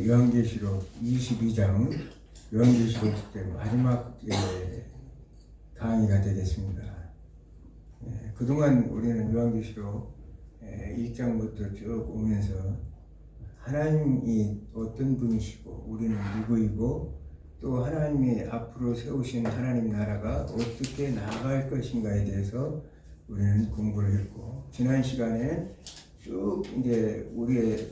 요한계시록 22장 요한계시록 마지막 강의가 되겠습니다. 그동안 우리는 요한계시록 1장부터 쭉 오면서 하나님이 어떤 분이시고 우리는 누구이고 또 하나님이 앞으로 세우신 하나님 나라가 어떻게 나아갈 것인가에 대해서 우리는 공부를 했고, 지난 시간에 쭉 이제 우리의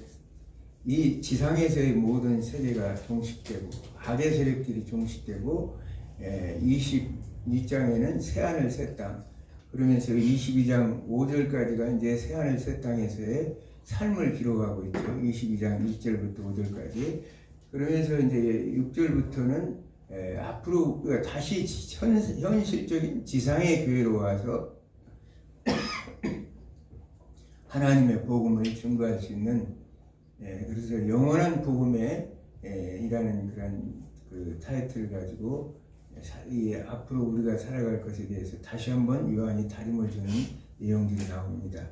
이 지상에서의 모든 세계가 종식되고 악의 세력들이 종식되고 22장에는 새하늘 새 땅, 그러면서 22장 5절까지가 이제 새하늘 새 땅에서의 삶을 기록하고 있죠. 22장 1절부터 5절까지. 그러면서 이제 6절부터는 앞으로 우리가 다시 현실적인 지상의 교회로 와서 하나님의 복음을 증거할 수 있는, 그래서 영원한 복음에 이라는 그런 그 타이틀을 가지고 앞으로 우리가 살아갈 것에 대해서 다시 한번 요한이 다짐을 주는 내용들이 나옵니다.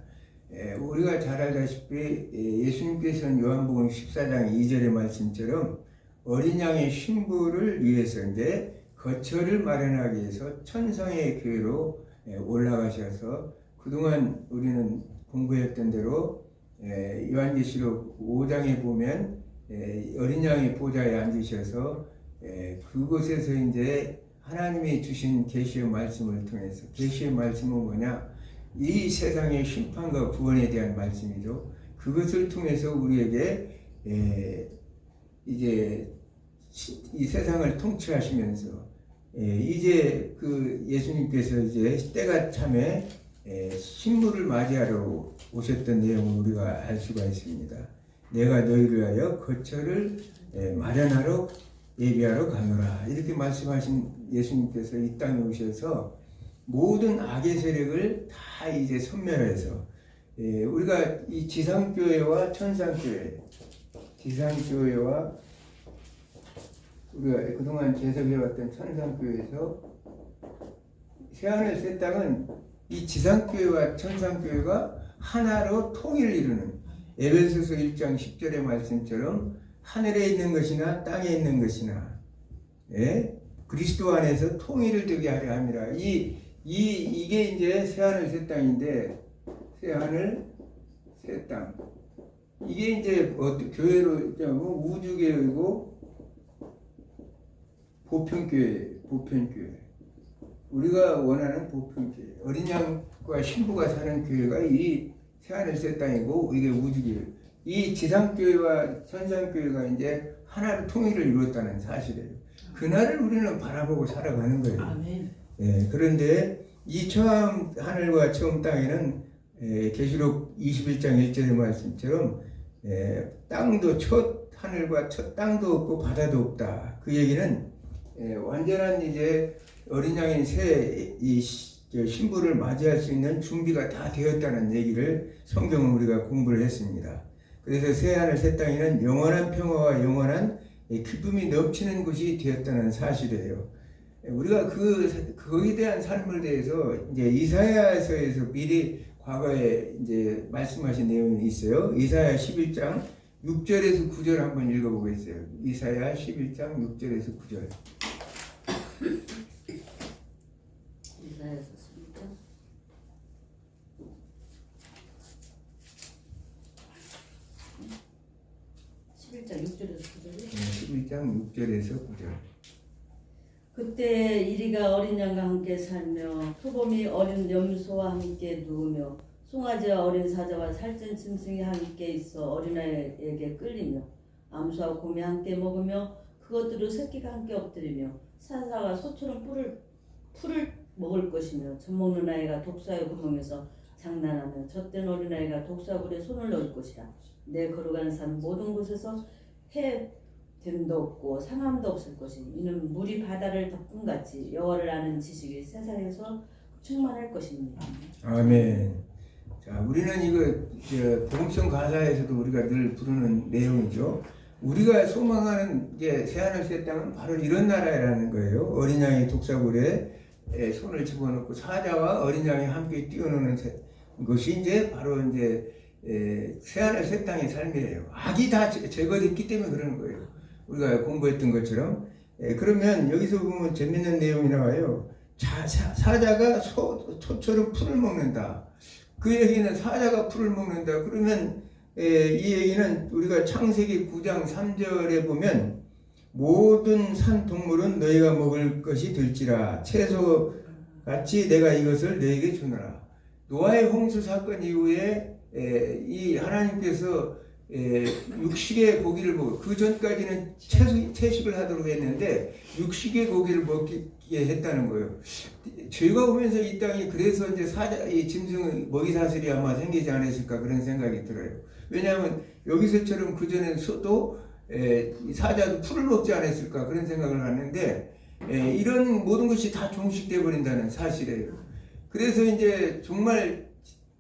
우리가 잘 알다시피 예수님께서는 요한복음 14장 2절의 말씀처럼 어린 양의 신부를 위해서 이제 거처를 마련하기 위해서 천상의 교회로 올라가셔서, 그동안 우리는 공부했던 대로 요한계시록 5장에 보면 어린 양의 보좌에 앉으셔서 그곳에서 이제 하나님이 주신 계시의 말씀을 통해서, 계시의 말씀은 뭐냐? 이 세상의 심판과 구원에 대한 말씀이죠. 그것을 통해서 우리에게 이제 이 세상을 통치하시면서 이제 그 예수님께서 이제 때가 참에 신부를 맞이하러 오셨던 내용을 우리가 알 수가 있습니다. 내가 너희를 위하여 거처를 마련하러 예비하러 가노라, 이렇게 말씀하신 예수님께서 이 땅에 오셔서 모든 악의 세력을 다 이제 섬멸해서 우리가 이 지상교회와 천상교회, 지상교회와 우리가 그동안 제석해왔던 천상교회에서 새하늘 새 땅은 이 지상교회와 천상교회가 하나로 통일을 이루는, 에베소서 1장 10절의 말씀처럼 하늘에 있는 것이나 땅에 있는 것이나 그리스도 안에서 통일을 되게 하려 함이라. 이게 이제 새하늘 새 땅인데, 새하늘 새 땅, 이게 이제 교회로 우주교회이고 보편교회, 우리가 원하는 보편교회, 어린 양과 신부가 사는 교회가 이 새하늘 새 땅이고, 이게 우주교회, 이 지상교회와 천상교회가 이제 하나로 통일을 이루었다는 사실이에요. 그날을 우리는 바라보고 살아가는 거예요. 아멘. 그런데 이 처음 하늘과 처음 땅에는 계시록 21장 1절의 말씀처럼 땅도, 첫 하늘과 첫 땅도 없고 바다도 없다. 그 얘기는 완전한 이제 어린 양인 새 신부를 맞이할 수 있는 준비가 다 되었다는 얘기를 성경은 우리가 공부를 했습니다. 그래서 새 하늘 새 땅에는 영원한 평화와 영원한 기쁨이 넘치는 곳이 되었다는 사실이에요. 우리가 거기에 대한 삶을 대해서 이제 이사야서에서 미리 과거에 이제 말씀하신 내용이 있어요. 이사야 11장 6절에서 9절 한번 읽어보겠어요. 이사야 11장 6절에서 9절. 이사야서 11장 6절에서 9절이? 11장 6절에서 9절. 그때 이리가 어린 양과 함께 살며 표범이 어린 염소와 함께 누우며 송아지와 어린 사자와 살찐 짐승이 함께 있어 어린아이에게 끌리며 암소와 곰이 함께 먹으며 그것들을 새끼가 함께 엎드리며 사자가 소처럼 풀을 먹을 것이며 젖먹는 아이가 독사의 구멍에서 장난하며 젖된 어린아이가 독사굴에 손을 넣을 것이라. 내 걸어가는 산 모든 곳에서 해됨도 없고 상함도 없을 것이니 이는 물이 바다를 덮음같이 여호와를 아는 지식이 세상에서 충만할 것입니다. 아멘. 자, 우리는 이거 복음성 가사에서도 우리가 늘 부르는 내용이죠. 우리가 소망하는 이제 새하늘 새 땅은 바로 이런 나라라는 거예요. 어린 양이 독사굴에 손을 집어넣고 사자와 어린 양이 함께 뛰어노는 것이 이제 바로 이제 새하늘 새 땅의 삶이에요. 악이 다 제거됐기 때문에 그러는 거예요. 우리가 공부했던 것처럼. 그러면 여기서 보면 재밌는 내용이 나와요. 사자가 소처럼 풀을 먹는다. 그 얘기는 사자가 풀을 먹는다. 그러면 이 얘기는 우리가 창세기 9장 3절에 보면 모든 산 동물은 너희가 먹을 것이 될지라 채소같이 내가 이것을 너희에게 주노라. 노아의 홍수 사건 이후에 이 하나님께서 육식의 고기를 먹고 그 전까지는 채식을 하도록 했는데 육식의 고기를 먹게 했다는 거예요. 죄가 오면서 이 땅이 그래서 이제 이 짐승 먹이 사슬이 아마 생기지 않았을까 그런 생각이 들어요. 왜냐하면 여기서처럼 그 전에도 사자도 풀을 먹지 않았을까 그런 생각을 하는데 이런 모든 것이 다 종식돼 버린다는 사실이에요. 그래서 이제 정말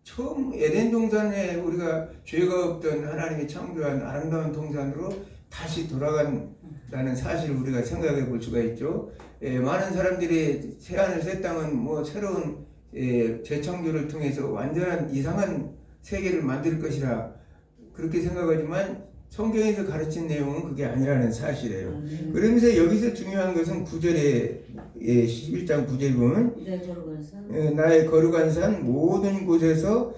처음 에덴 동산에 우리가 죄가 없던 하나님이 창조한 아름다운 동산으로 다시 돌아간다는 사실을 우리가 생각해 볼 수가 있죠. 많은 사람들이 새하늘 새 땅은 뭐 새로운 재창조를 통해서 완전한 이상한 세계를 만들 것이라 그렇게 생각하지만 성경에서 가르친 내용은 그게 아니라는 사실이에요. 그러면서 여기서 중요한 것은 9절에 11장 9절에 보면 나의 거룩한 산 모든 곳에서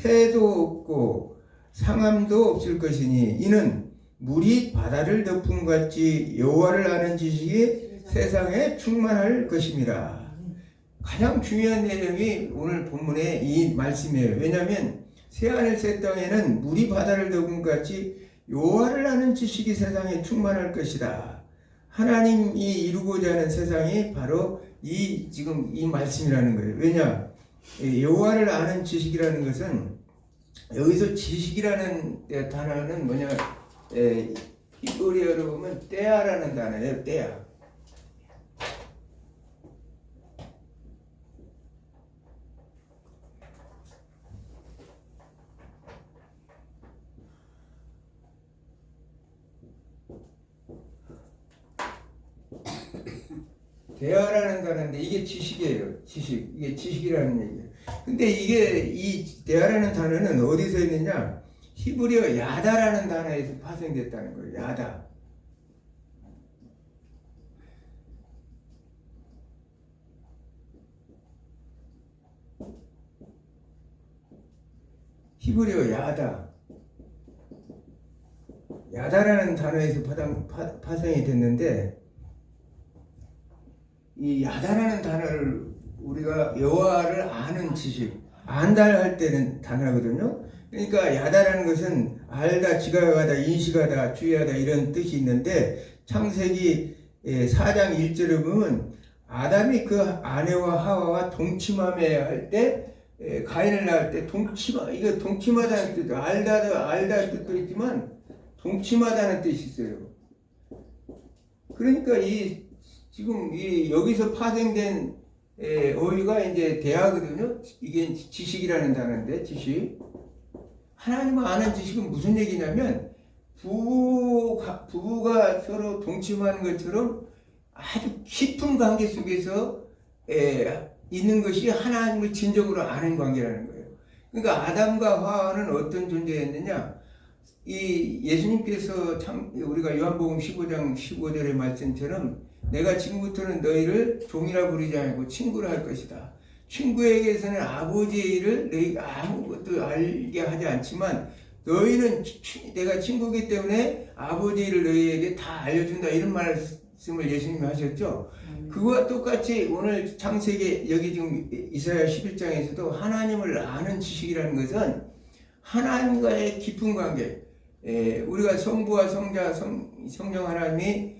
해도 없고 상함도 없을 것이니 이는 물이 바다를 덮음 같이 여호와를 아는 지식이 세상에 충만할 것입니다. 가장 중요한 내용이 오늘 본문의 이 말씀이에요. 왜냐하면 새하늘 새 땅에는 물이 바다를 덮음 같이 여호와를 아는 지식이 세상에 충만할 것이다. 하나님이 이루고자 하는 세상이 바로 지금 이 말씀이라는 거예요. 왜냐? 여호와를 아는 지식이라는 것은 여기서 지식이라는 단어는 뭐냐? 히브리어로 보면 때아라는 단어예요. 때아. 대화라는 단어인데 이게 지식이에요. 지식. 이게 지식이라는 얘기예요. 근데 이 대화라는 단어는 어디서 있느냐? 히브리어 야다라는 단어에서 파생됐다는 거예요. 야다. 히브리어 야다. 야다라는 단어에서 파생이 됐는데 이 야다라는 단어를 우리가 여호와를 아는 지식, 안다 할 때는 단어거든요. 그러니까 야다라는 것은 알다, 지각하다, 인식하다, 주의하다 이런 뜻이 있는데 창세기 4장 1절에 보면 아담이 그 아내와 하와와 동침하며 할 때 가인을 낳을 때 이거 동침하다는 뜻도 알다 뜻도 있지만 동침하다는 뜻이 있어요. 그러니까 지금 여기서 파생된 어휘가 이제 대화거든요. 이게 지식이라는 단어인데 지식. 하나님을 아는 지식은 무슨 얘기냐면 부부가 서로 동침하는 것처럼 아주 깊은 관계 속에서 있는 것이 하나님을 진정으로 아는 관계라는 거예요. 그러니까 아담과 하와는 어떤 존재였느냐? 예수님께서 우리가 요한복음 15장 15절의 말씀처럼 내가 지금부터는 너희를 종이라 부르지 않고 친구라 할 것이다. 친구에게서는 아버지의 일을 너희가 아무것도 알게 하지 않지만 너희는 내가 친구이기 때문에 아버지의 일을 너희에게 다 알려준다. 이런 말씀을 예수님이 하셨죠. 그와 똑같이 오늘 창세기 여기 지금 이사야 11장에서도 하나님을 아는 지식이라는 것은 하나님과의 깊은 관계, 우리가 성부와 성자, 성령 하나님이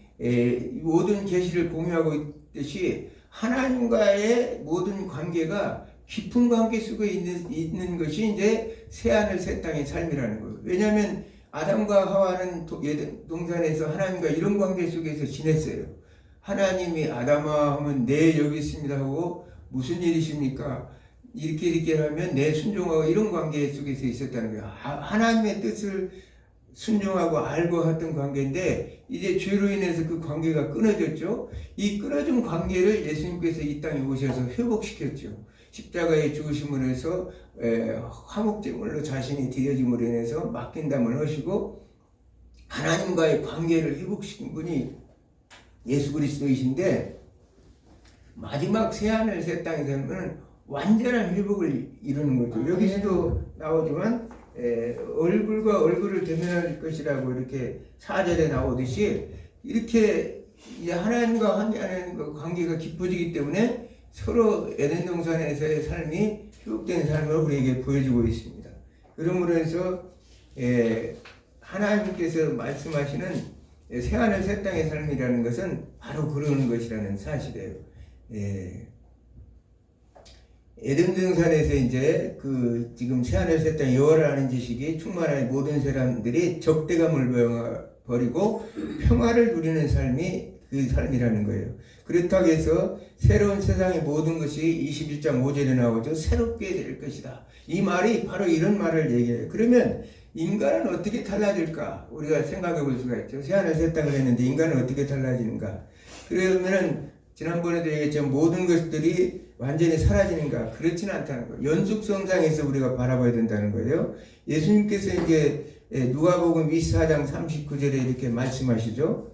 모든 계시를 공유하고 있듯이 하나님과의 모든 관계가 깊은 관계 속에 있는 것이 이제 새하늘 새 땅의 삶이라는 거예요. 왜냐하면 아담과 하와는 동산에서 하나님과 이런 관계 속에서 지냈어요. 하나님이 아담아 하면 네 여기 있습니다 하고 무슨 일이십니까? 이렇게 하면 네 순종하고 이런 관계 속에서 있었다는 거예요. 하나님의 뜻을 순종하고 알고 했던 관계인데 이제 죄로 인해서 그 관계가 끊어졌죠. 이 끊어진 관계를 예수님께서 이 땅에 오셔서 회복시켰죠. 십자가의 죽으심으로 해서 화목제물로 자신이 드려짐으로 인해서 맡긴담을 하시고 하나님과의 관계를 회복시킨 분이 예수 그리스도이신데, 마지막 새하늘 새 땅에서는 완전한 회복을 이루는 거죠. 여기서도 나오지만 얼굴과 얼굴을 대면할 것이라고 이렇게 4절에 나오듯이, 이렇게 하나님과 함께하는 그 관계가 깊어지기 때문에 서로 에덴 동산에서의 삶이 회복된 삶을 우리에게 보여주고 있습니다. 그러므로 해서 하나님께서 말씀하시는 새하늘 새 땅의 삶이라는 것은 바로 그런 것이라는 사실이에요. 에덴 동산에서 이제 그 지금 새하늘 새 땅 여호와라는 지식이 충만한 모든 사람들이 적대감을 버리고 평화를 누리는 삶이 그 삶이라는 거예요. 그렇다고 해서 새로운 세상의 모든 것이 21장 5절에 나오죠. 새롭게 될 것이다. 이 말이 바로 이런 말을 얘기해요. 그러면 인간은 어떻게 달라질까? 우리가 생각해 볼 수가 있죠. 새하늘 새 땅을 했는데 인간은 어떻게 달라지는가? 그러면은 지난번에도 얘기했지만 모든 것들이 완전히 사라지는가? 그렇지는 않다는 거예요. 연속성장에서 우리가 바라봐야 된다는 거예요. 예수님께서 이제 누가복음 24장 39절에 이렇게 말씀하시죠.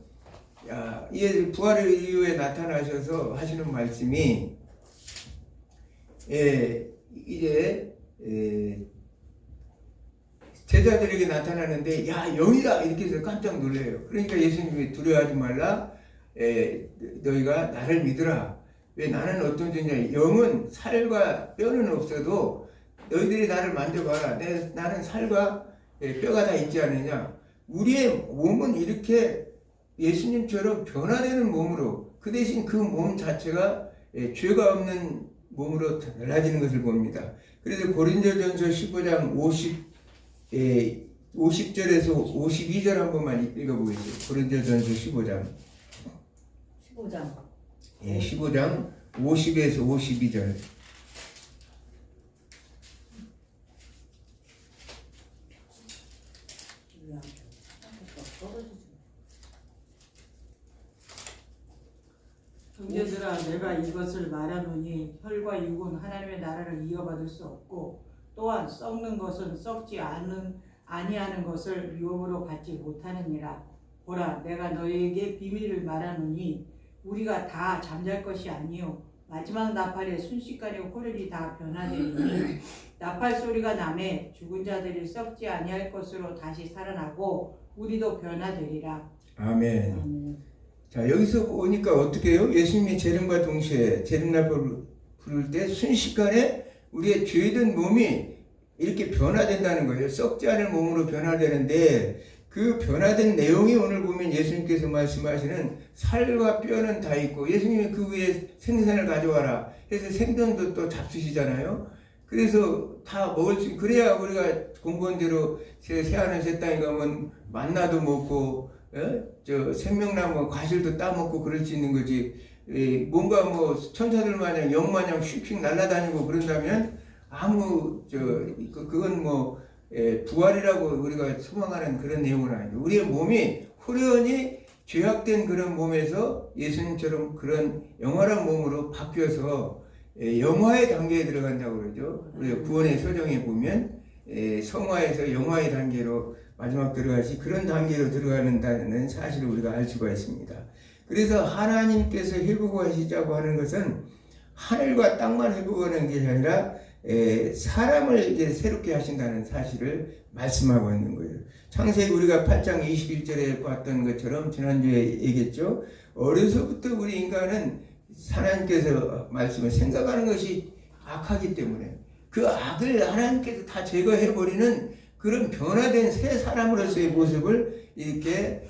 이 부활 이후에 나타나셔서 하시는 말씀이 이제 제자들에게 나타나는데 영이다 이렇게 해서 깜짝 놀래요. 그러니까 예수님이 두려워하지 말라, 너희가 나를 믿으라. 왜? 나는 어떤 존재냐? 영은 살과 뼈는 없어도 너희들이 나를 만져봐라. 나는 살과 뼈가 다 있지 않느냐? 우리의 몸은 이렇게 예수님처럼 변화되는 몸으로, 그 대신 그 몸 자체가 죄가 없는 몸으로 달라지는 것을 봅니다. 그래서 고린도전서 15장 50절에서 52절 한 번만 읽어보겠습니다. 고린도전서 15장 15장 50에서 52절. 형제들아, 내가 이것을 말하노니 혈과 육은 하나님의 나라를 이어받을 수 없고, 또한 썩는 것은 썩지 아니하는 것을 유업으로 받지 못하느니라. 보라, 내가 너희에게 비밀을 말하노니 우리가 다 잠잘 것이 아니요 마지막 나팔에 순식간에 호련히 다 변화되리니, 나팔 소리가 나매 죽은 자들이 썩지 아니할 것으로 다시 살아나고 우리도 변화되리라. 아멘. 자, 여기서 보니까 어떻게 해요? 예수님이 재림과 동시에 재림날을 부를 때 순식간에 우리의 죄든 몸이 이렇게 변화된다는 거예요. 썩지 않을 몸으로 변화되는데, 그 변화된 내용이 오늘 보면 예수님께서 말씀하시는 살과 뼈는 다 있고, 예수님이 그 위에 생선을 가져와라 해서 생선도 또 잡수시잖아요. 그래서 다 먹을 수, 그래야 우리가 공부한 대로 새하늘 새 땅에 가면 만나도 먹고 생명나무 과실도 따먹고 그럴 수 있는 거지. 뭔가 뭐 천사들 마냥 영 마냥 휙휙 날아다니고 그런다면 그건 뭐 부활이라고 우리가 소망하는 그런 내용은 아니죠. 우리의 몸이 후련히 죄악된 그런 몸에서 예수님처럼 그런 영원한 몸으로 바뀌어서 영화의 단계에 들어간다고 그러죠. 우리가 구원의 서정에 보면 성화에서 영화의 단계로 마지막 들어가시 그런 단계로 들어가는다는 사실을 우리가 알 수가 있습니다. 그래서 하나님께서 회복하시자고 하는 것은 하늘과 땅만 회복하는 게 아니라 사람을 이제 새롭게 하신다는 사실을 말씀하고 있는 거예요. 창세기 우리가 8장 21절에 봤던 것처럼 지난주에 얘기했죠. 어려서부터 우리 인간은 하나님께서 말씀을 생각하는 것이 악하기 때문에 그 악을 하나님께서 다 제거해버리는 그런 변화된 새 사람으로서의 모습을 이렇게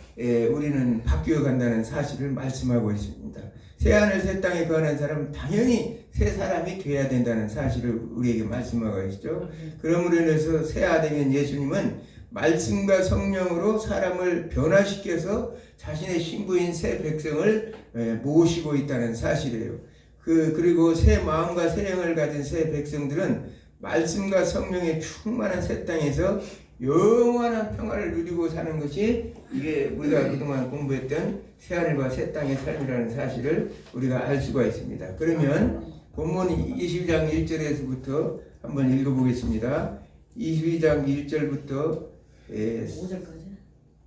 우리는 바뀌어 간다는 사실을 말씀하고 있습니다. 새 하늘 새 땅에 거하는 사람은 당연히 새 사람이 돼야 된다는 사실을 우리에게 말씀하고 계시죠. 그러므로 인해서 새 아들인 예수님은 말씀과 성령으로 사람을 변화시켜서 자신의 신부인 새 백성을 모시고 있다는 사실이에요. 그리고 새 마음과 새 영을 가진 새 백성들은 말씀과 성령의 충만한 새 땅에서 영원한 평화를 누리고 사는 것이 이게 우리가 그동안 공부했던 새하늘과 새 땅의 삶이라는 사실을 우리가 알 수가 있습니다. 그러면 본문 22장 1절에서부터 한번 읽어보겠습니다. 22장 1절부터 5절까지.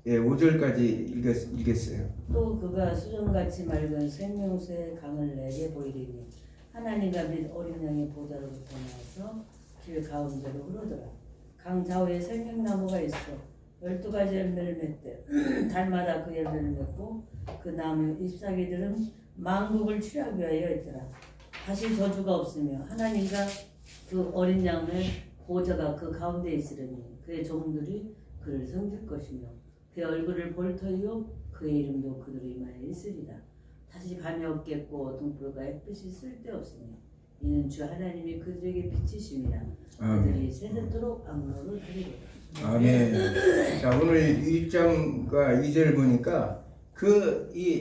5절까지 읽겠어요. 또 그가 수정같이 맑은 생명수의 강을 내게 보이리니 하나님과 및 어린 양의 보좌로부터 나와서 길 가운데로 흐르더라. 강 좌우에 생명나무가 있어 12가지 열매를 맺되 달마다 그 열매를 맺고 그 나무 잎사귀들은 만국을 취하기 위하여 있더라. 다시 저주가 없으며 하나님과 그 어린 양의 보좌가 그 가운데 있으려니 그의 종들이 그를 섬길 것이며 그의 얼굴을 볼 터이요 그의 이름도 그들 이마에 있으리라. 다시 밤이 없겠고 등불과 햇빛이 쓸데없으니 이는 주 하나님이 그들에게 비치심이라. 그들이 세세토록 악로를 하리로다. 아멘. 자, 오늘 1장과 2절 보니까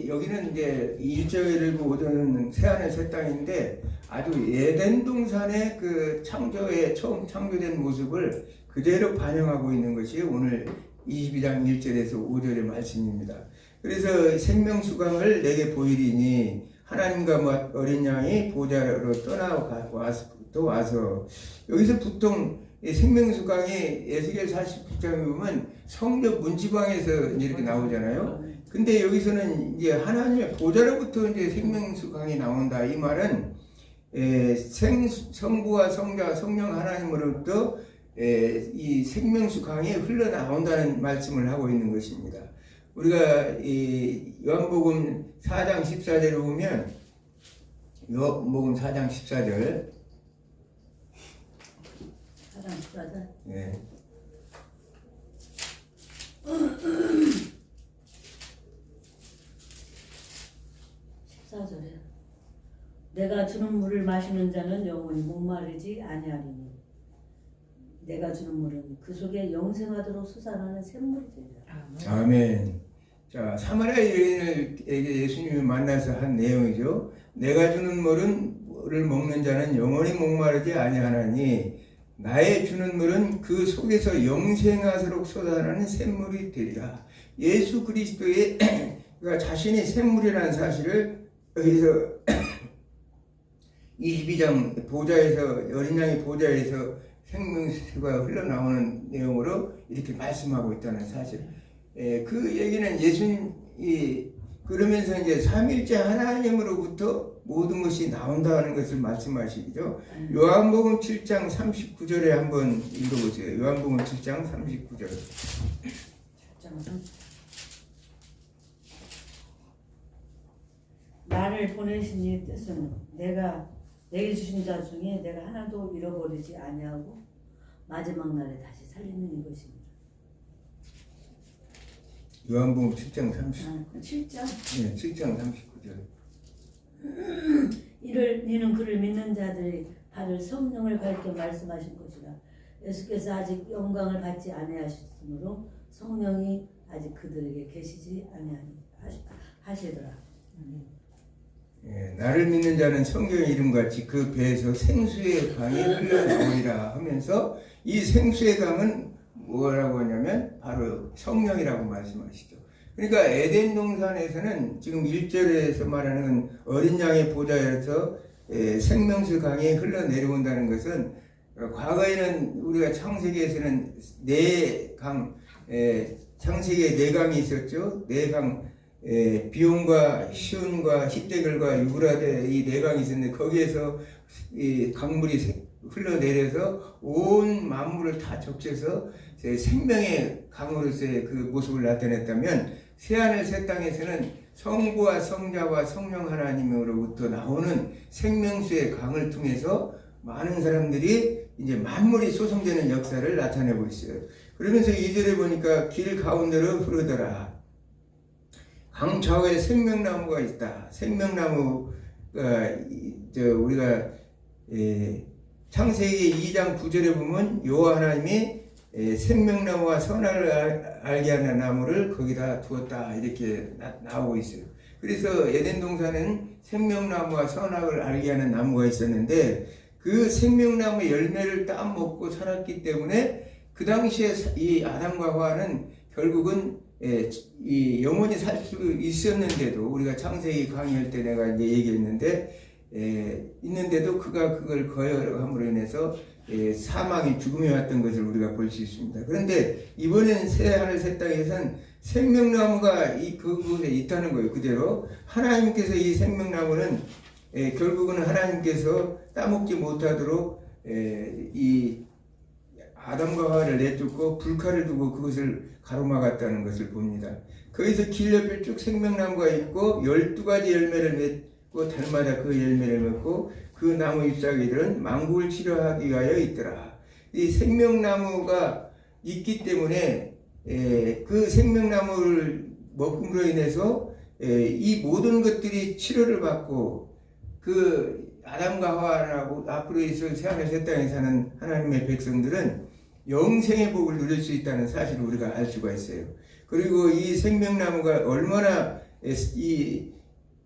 여기는 이제 1절을 보고는 새하늘 새 땅인데 아주 에덴 동산의 그 창조의 처음 창조된 모습을 그대로 반영하고 있는 것이 오늘 22장 1절에서 5절의 말씀입니다. 그래서 생명수강을 내게 보이리니 하나님과 어린 양이 보좌로 와서 여기서 보통 생명수강이 에스겔 49장에 보면 성전 문지방에서 이렇게 나오잖아요. 근데 여기서는 이제 하나님의 보좌로부터 이제 생명수강이 나온다. 이 말은 성부와 성자, 성령 하나님으로부터 이 생명수강이 흘러나온다는 말씀을 하고 있는 것입니다. 우리가 이 요한복음 4장 14절을 보면 요한복음 4장 14절 4장 14절 예. 내가 주는 물을 마시는 자는 영원히 목마르지 아니하리니 내가 주는 물은 그 속에 영생하도록 솟아나는 샘물이 되리라. 아멘. 자, 사마리아 여인에게 예수님이 만나서 한 내용이죠. 내가 주는 물을 먹는 자는 영원히 목마르지 아니하나니 나의 주는 물은 그 속에서 영생하도록 솟아나는 샘물이 되리라. 예수 그리스도의 자신이 샘물이라는 사실을 여기서 22장 보좌에서 어린 양의 보좌에서 생명수가 흘러나오는 내용으로 이렇게 말씀하고 있다는 사실. 그 얘기는 예수님이 그러면서 이제 삼일째 하나님으로부터 모든 것이 나온다는 것을 말씀하시죠. 요한복음 7장 39절에 한번 읽어보세요. 요한복음 7장 39절. 7장 39절. 나를 보내신 이 뜻은 내게 주신 자 중에 내가 하나도 잃어버리지 아니하고 마지막 날에 다시 살리는 이것입니다. 요한복음 7장 7장? 네, 7장 39절. 이는 그를 믿는 자들이 받을 성령을 밝게 말씀하신 것이라. 예수께서 아직 영광을 받지 아니하셨으므로 성령이 아직 그들에게 계시지 아니하시더라. 나를 믿는 자는 성경의 이름같이 그 배에서 생수의 강이 흘러나오리라 하면서 이 생수의 강은 뭐라고 하냐면 바로 성령이라고 말씀하시죠. 그러니까 에덴 동산에서는 지금 1절에서 말하는 어린 양의 보좌에서 생명수 강이 흘러내려온다는 것은 과거에는 우리가 창세기에서는 창세기에 네 강이 있었죠. 네 강, 비온과 시온과 히데글과 유브라데 이 네 강이 있었는데 거기에서 이 강물이 흘러내려서 온 만물을 다 적셔서 생명의 강으로서의 그 모습을 나타냈다면 새하늘 새 땅에서는 성부와 성자와 성령 하나님으로부터 나오는 생명수의 강을 통해서 많은 사람들이 이제 만물이 소성되는 역사를 나타내고 있어요. 그러면서 2절에 보니까 길 가운데로 흐르더라. 강 좌우에 생명나무가 있다. 생명나무가 우리가 창세기 2장 9절에 보면 여호와 하나님이 생명나무와 선악을 알게 하는 나무를 거기다 두었다 이렇게 나오고 있어요. 그래서 에덴 동산은 생명나무와 선악을 알게 하는 나무가 있었는데 그 생명나무 열매를 따먹고 살았기 때문에 그 당시에 이 아담과 하와는 결국은 이 영원히 살 수 있었는데도 우리가 창세기 강의할 때 내가 이제 얘기했는데 있는데도 그가 그걸 거역함으로 인해서 사망이 죽음이 왔던 것을 우리가 볼 수 있습니다. 그런데 이번엔 새 하늘 새 땅에선 생명나무가 그곳에 있다는 거예요. 그대로 하나님께서 이 생명나무는 결국은 하나님께서 따먹지 못하도록 이 아담과 하와를 내쫓고 불칼을 두고 그것을 가로막았다는 것을 봅니다. 거기서 길 옆에 쭉 생명나무가 있고 12가지 열매를 맺고 달마다 그 열매를 맺고 그 나무 잎사귀들은 만국을 치료하기 위하여 있더라. 이 생명나무가 있기 때문에 그 생명나무를 먹음으로 인해서 이 모든 것들이 치료를 받고 그 아담과 하와라고 앞으로 있을 새하늘 새 땅에 사는 하나님의 백성들은 영생의 복을 누릴 수 있다는 사실을 우리가 알 수가 있어요. 그리고 이 생명나무가 얼마나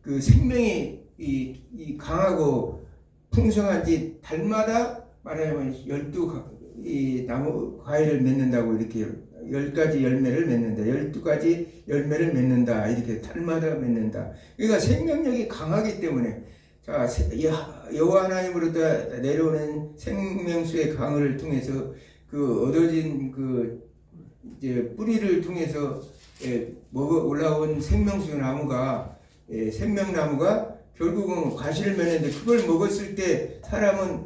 그 생명이 강하고 풍성한지 달마다 말하자면 12 나무 과일을 맺는다고 이렇게 10가지 열매를 맺는다. 12가지 열매를 맺는다. 이렇게 달마다 맺는다. 그러니까 생명력이 강하기 때문에 자, 여호와 하나님으로부터 내려오는 생명수의 강을 통해서 그 얻어진 그 이제 뿌리를 통해서 올라온 생명수 나무가 생명나무가 결국은 과실을 맺는데 그걸 먹었을 때 사람은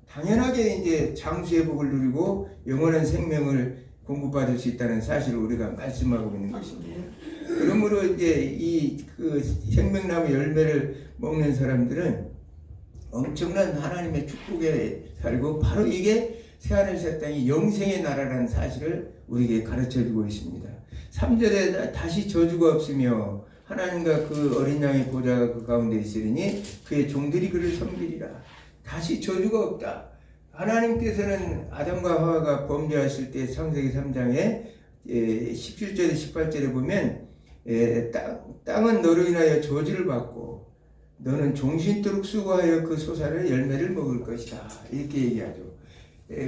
당연하게 이제 장수의 복을 누리고 영원한 생명을 공급받을 수 있다는 사실을 우리가 말씀하고 있는 것입니다. 그러므로 이제 그 생명나무 열매를 먹는 사람들은 엄청난 하나님의 축복에 살고 바로 이게 새하늘 새 땅이 영생의 나라라는 사실을 우리에게 가르쳐주고 있습니다. 3절에 다시 저주가 없으며 하나님과 그 어린 양의 보좌가 그 가운데 있으리니 그의 종들이 그를 섬기리라. 다시 저주가 없다. 하나님께서는 아담과 하와가 범죄하실 때 창세기 3장에 17절에 18절에 보면 땅은 너로 인하여 저주를 받고 너는 종신토록 수고하여 그 소산의 열매를 먹을 것이다. 이렇게 얘기하죠.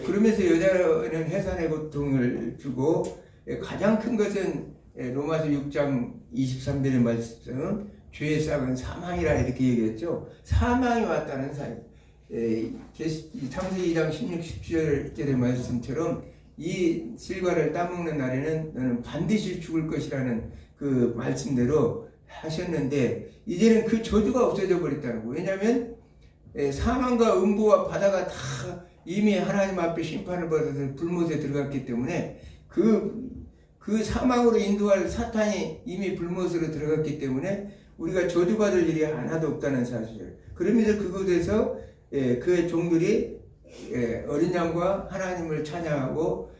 그러면서 여자는 해산의 고통을 주고 가장 큰 것은 로마서 6장 23절의 말씀은 죄의 싹은 사망이라 이렇게 얘기했죠. 사망이 왔다는 사실. 창세기 2장 16, 17절의 말씀처럼 이 실과를 따먹는 날에는 너는 반드시 죽을 것이라는 그 말씀대로 하셨는데 이제는 그 저주가 없어져 버렸다는 거예요. 왜냐하면 사망과 음부와 바다가 다 이미 하나님 앞에 심판을 받아서 불못에 들어갔기 때문에 그 사망으로 인도할 사탄이 이미 불못으로 들어갔기 때문에 우리가 저주받을 일이 하나도 없다는 사실을. 그러면서 그곳에서 그의 종들이 어린 양과 하나님을 찬양하고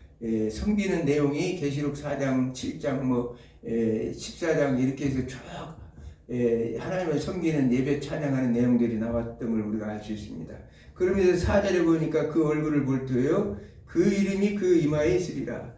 섬기는 내용이 계시록 4장, 7장, 14장 이렇게 해서 쭉 하나님을 섬기는 예배 찬양하는 내용들이 나왔던 걸 우리가 알 수 있습니다. 그러면서 4절에 보니까 그 얼굴을 볼 때요 그 이름이 그 이마에 있으리라.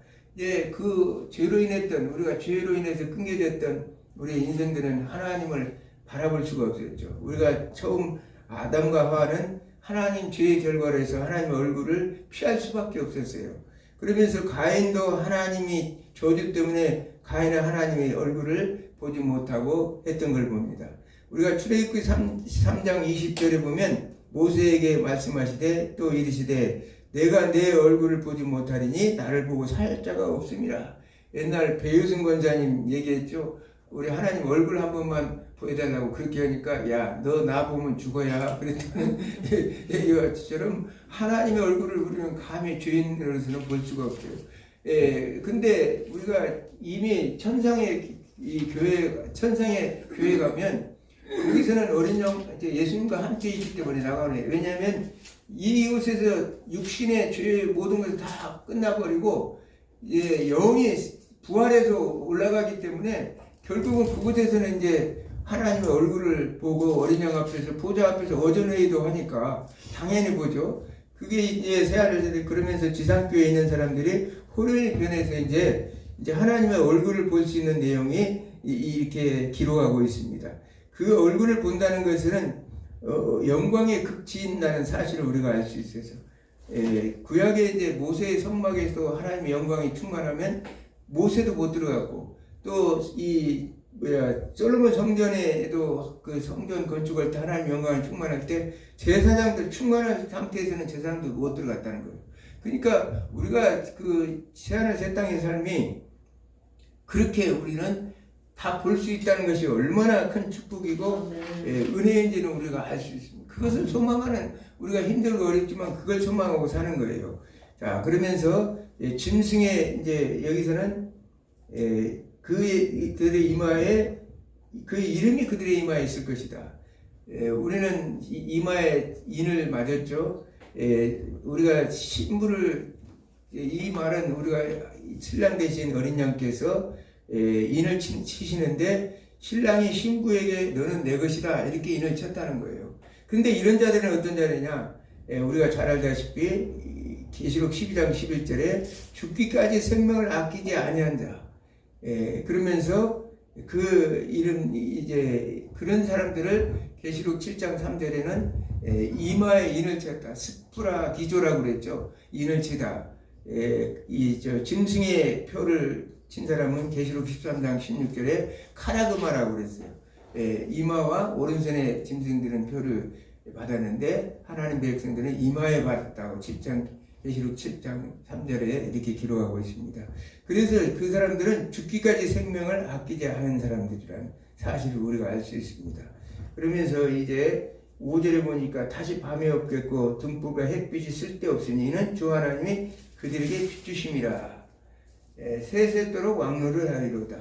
그 죄로 인했던 우리가 죄로 인해서 끊겨졌던 우리의 인생들은 하나님을 바라볼 수가 없었죠. 우리가 처음 아담과 하와는 하나님 죄의 결과로 해서 하나님의 얼굴을 피할 수밖에 없었어요. 그러면서 가인도 하나님이 저주 때문에 가인은 하나님의 얼굴을 보지 못하고 했던 걸 봅니다. 우리가 출애굽기 3장 20절에 보면 모세에게 말씀하시되 또 이르시되 내가 내 얼굴을 보지 못하리니 나를 보고 살 자가 없음이라. 옛날 배유승 권사님 얘기했죠. 우리 하나님 얼굴 한 번만 보여달라고 그렇게 하니까 야 너 나 보면 죽어야 그랬다는 얘기처럼 하나님의 얼굴을 우리는 감히 죄인으로서는 볼 수가 없어요. 근데 우리가 이미 천상의 교회 가면 거기서는 어린 양 예수님과 함께 있기 때문에 나가네. 왜냐하면 이곳에서 육신의 죄의 모든 것이 다 끝나버리고 영이 부활해서 올라가기 때문에 결국은 그곳에서는 이제 하나님의 얼굴을 보고 어린 양 앞에서 보좌 앞에서 어전회의도 하니까 당연히 보죠. 그게 이제 새하늘 그러면서 지상교회에 있는 사람들이 호련히 변해서 이제 하나님의 얼굴을 볼 수 있는 내용이 이렇게 기록하고 있습니다. 그 얼굴을 본다는 것은 영광의 극치인다는 사실을 우리가 알 수 있어서 구약의 이제 모세의 성막에서 하나님의 영광이 충만하면 모세도 못 들어갔고 또 이 솔로몬 성전에도 그 성전 건축할 때 하나님 영광을 충만할 때 제사장들 충만한 상태에서는 제사장도 못 들어갔다는 거예요. 그러니까 우리가 그 새하늘 새 땅의 삶이 그렇게 우리는 다 볼 수 있다는 것이 얼마나 큰 축복이고 은혜인지는 우리가 알 수 있습니다. 그것을 소망하는, 우리가 힘들고 어렵지만 그걸 소망하고 사는 거예요. 자, 그러면서 짐승의 이제 여기서는 그들의 이마에, 그의 이름이 그들의 이마에 있을 것이다. 우리는 이마에 인을 맞았죠. 우리가 신부를, 이 말은 우리가 신랑 되신 어린 양께서 인을 치시는데 신랑이 신부에게 너는 내 것이다 이렇게 인을 쳤다는 거예요. 근데 이런 자들은 어떤 자들이냐? 우리가 잘 알다시피 계시록 12장 11절에 죽기까지 생명을 아끼지 아니한 자. 그러면서 그 이름, 이제 그런 사람들을 계시록 7장 3절에는 이마에 인을 쳤다. 스프라 기조라고 그랬죠. 인을 치다. 짐승의 표를 친 사람은 계시록 13장 16절에 카라그마라고 그랬어요. 이마와 오른손의 짐승들은 표를 받았는데 하나님 백성들은 이마에 받았다고 계시록 7장 3절에 이렇게 기록하고 있습니다. 그래서 그 사람들은 죽기까지 생명을 아끼지 않은 사람들이라는 사실을 우리가 알 수 있습니다. 그러면서 이제 5절에 보니까 다시 밤이 없겠고 등불과 햇빛이 쓸데없으니 이는 주 하나님이 그들에게 비추심이라. 세세토록 왕노를 하리로다.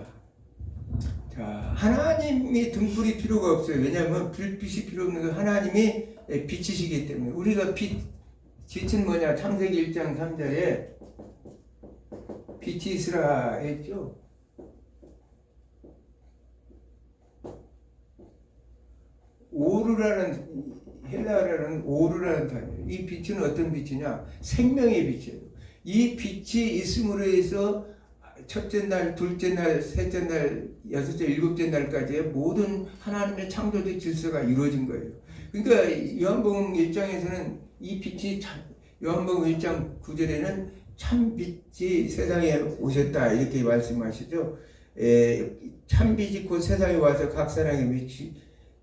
자, 하나님이 등불이 필요가 없어요. 왜냐하면 불빛이 필요 없는 건 하나님이 빛이시기 때문에. 우리가 빛은 뭐냐? 창세기 1장 3절에 빛이 있으라 했죠. 오르라는, 헬라어라는 오르라는 단어예요. 이 빛은 어떤 빛이냐? 생명의 빛이에요. 이 빛이 있음으로 해서 첫째 날, 둘째 날, 셋째 날, 여섯째, 일곱째 날까지의 모든 하나님의 창조적 질서가 이루어진 거예요. 그러니까 요한복음 1장에서는 이 빛이 요한복음 1장 9절에는 참 빛이 세상에 오셨다 이렇게 말씀하시죠. 참 빛이 곧 세상에 와서 각 사람에게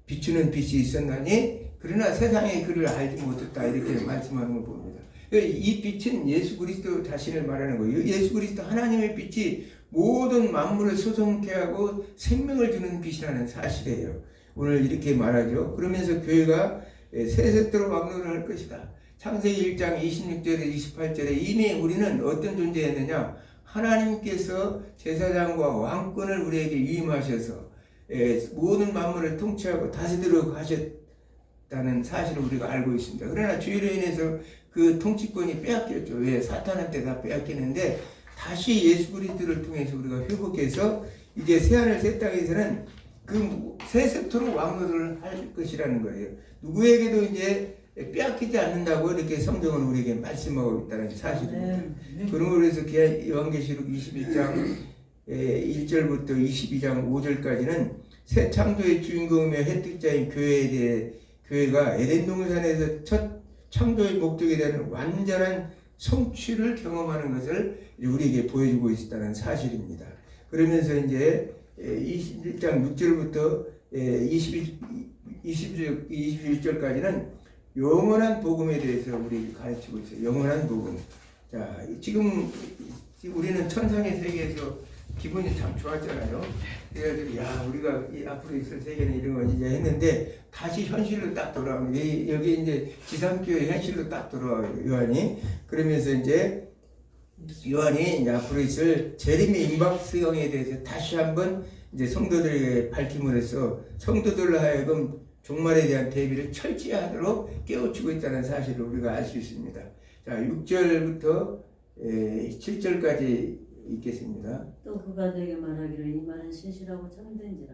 비추는 빛이 있었나니 그러나 세상에 그를 알지 못했다 이렇게 말씀하는 걸 봅니다. 이 빛은 예수 그리스도 자신을 말하는 거예요. 예수 그리스도 하나님의 빛이 모든 만물을 소성케 하고 생명을 주는 빛이라는 사실이에요. 오늘 이렇게 말하죠. 그러면서 교회가 세세토록 왕노를 할 것이다. 창세기 1장 26절에 28절에 이미 우리는 어떤 존재였느냐? 하나님께서 제사장과 왕권을 우리에게 위임하셔서 모든 만물을 통치하고 다스리도록 하셨다는 사실을 우리가 알고 있습니다. 그러나 죄로 인해서 그 통치권이 빼앗겼죠. 왜? 사탄한테 다 빼앗기는데 다시 예수 그리스도를 통해서 우리가 회복해서 이제 새하늘 새 땅에서는 그 세세토록 왕노를 할 것이라는 거예요. 누구에게도 이제 빼앗기지 않는다고 이렇게 성경은 우리에게 말씀하고 있다는 사실입니다. 그러므로 해서 요한계시록 21장 1절부터 22장 5절까지는 새 창조의 주인공이며 혜택자인 교회에 대해 교회가 에덴 동산에서 첫 창조의 목적에 대한 완전한 성취를 경험하는 것을 우리에게 보여주고 있다는 사실입니다. 그러면서 이제 21장 6절부터 21절까지는 영원한 복음에 대해서 우리에게 가르치고 있어요. 영원한 복음. 자, 지금 우리는 천상의 세계에서 기분이 참 좋았잖아요. 그래가지고 우리가 앞으로 있을 세계는 이런 거 이제 했는데 다시 현실로 딱 돌아오면 여기 이제 지상교회 현실로 딱 돌아와요. 요한이. 그러면서 이제 요한이 이제 앞으로 있을 재림의 임박수형에 대해서 다시 한번 이제 성도들에게 밝힘을 해서 성도들로 하여금 종말에 대한 대비를 철저히 하도록 깨우치고 있다는 사실을 우리가 알 수 있습니다. 자, 6절부터 7절까지 읽겠습니다. 또 그가 너에게 말하기를 이 말은 신실하고 참된지라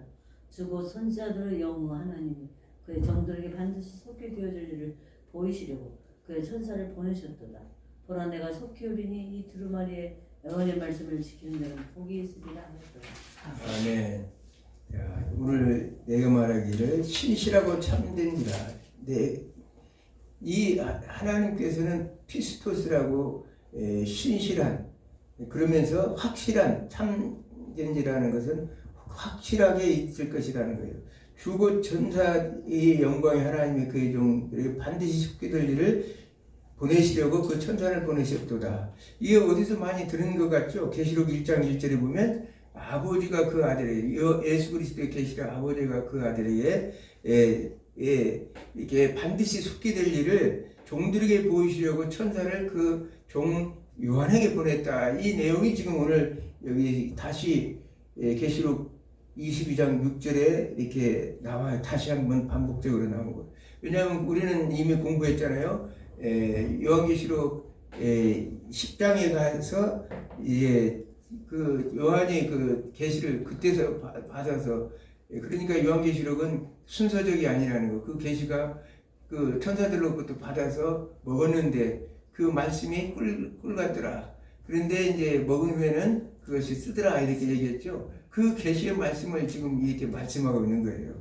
주고 선지자들의 영호 하나님이 그의 정들에게 반드시 속히 되어질 일을 보이시려고 그의 천사를 보내셨도다. 보라 내가 속히 오리니 이 두루마리의 영원의 말씀을 지키는 데는 복이 있으리라 하였도다. 아멘. 자, 오늘 내가 말하기를 신실하고 참된지라. 이 하나님께서는 피스토스라고 신실한, 그러면서 확실한, 참된지라는 것은 확실하게 있을 것이라는 거예요. 주고 천사의 영광이 하나님의 그의 종들에게 반드시 속게 될 일을 보내시려고 그 천사를 보내셨도다. 이게 어디서 많이 들은 것 같죠? 계시록 1장 1절에 보면 아버지가 그 아들에게, 예수 그리스도의 계시록 아버지가 그 아들에게 이게 반드시 속게 될 일을 종들에게 보이시려고 천사를 그 종 요한에게 보냈다. 이 내용이 지금 오늘 여기 다시 계시록 22장 6절에 이렇게 나와요. 다시 한번 반복적으로 나온 거예요. 왜냐하면 우리는 이미 공부했잖아요. 요한계시록 10장에 가서 이제 그 요한이 그 계시를 그때서 받아서, 그러니까 요한계시록은 순서적이 아니라는 거. 그 계시가 그 천사들로부터 받아서 먹었는데 그 말씀이 꿀 같더라. 그런데 이제 먹으면은 그것이 쓰더라 이렇게 얘기했죠. 그 계시의 말씀을 지금 이렇게 말씀하고 있는 거예요.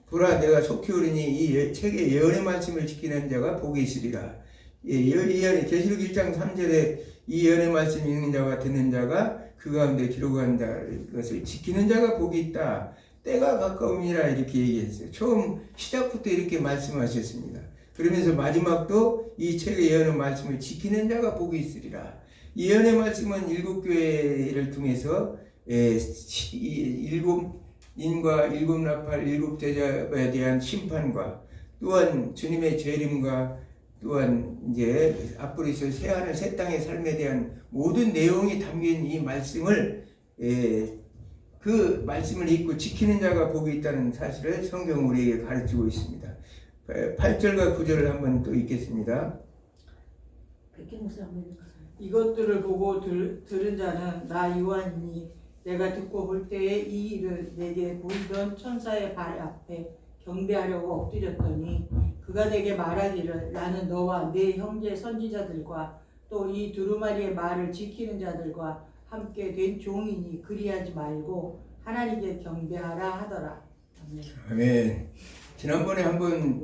보라 내가 속히 오리니 이 책의 예언의 말씀을 지키는 자가 복이 있으리라. 예언의 계시록 1장 3절에 이 예언의 말씀 읽는 자와 듣는 자가 그 가운데 기록한 것을 지키는 자가 복이 있다. 때가 가까움이라 이렇게 얘기했어요. 처음 시작부터 이렇게 말씀하셨습니다. 그러면서 마지막도 이 책의 예언의 말씀을 지키는 자가 복이 있으리라. 이 예언의 말씀은 7교회를 통해서 7인과 7나팔 7대접에 대한 심판과 또한 주님의 재림과 또한 이제 앞으로 있을 새하늘 새 땅의 삶에 대한 모든 내용이 담긴 이 말씀을 그 말씀을 읽고 지키는 자가 복이 있다는 사실을 성경 우리에게 가르치고 있습니다. 8절과 9절을 한번 또 읽겠습니다. 이것들을 보고 들은 자는 나 요한이니 내가 듣고 볼 때에 이 일을 내게 보이던 천사의 발 앞에 경배하려고 엎드렸더니 그가 내게 말하기를 나는 너와 네 형제 선지자들과 또 이 두루마리의 말을 지키는 자들과 함께 된 종이니 그리하지 말고 하나님께 경배하라 하더라. 아멘. 지난번에 한번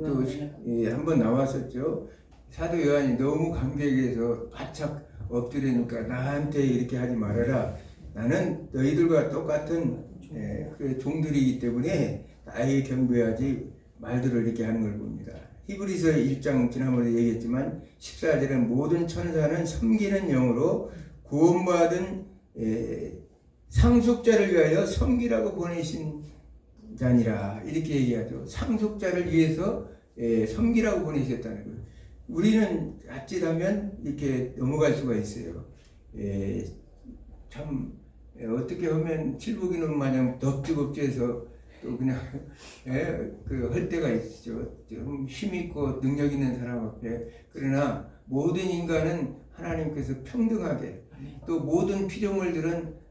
나왔었죠. 사도 요한이 너무 감격해서 바짝 엎드리니까 나한테 이렇게 하지 말아라. 나는 너희들과 똑같은 그 종들이기 때문에 나에게 경배하지 말들을 이렇게 하는 걸 봅니다. 히브리서 1장 지난번에 얘기했지만 14절은 모든 천사는 섬기는 영으로 구원받은 상속자를 위하여 섬기라고 보내신 자니라 이렇게 얘기하죠. 상속자를 위해서 섬기라고 보내셨다는 거예요. 우리는 자칫하면 이렇게 넘어갈 수가 있어요. 참 어떻게 하면 칠복이놈 마냥 덕지겁지해서 또 그냥 그 할 때가 있죠. 좀 힘있고 능력 있는 사람 앞에. 그러나 모든 인간은 하나님께서 평등하게 또 모든 피조물들은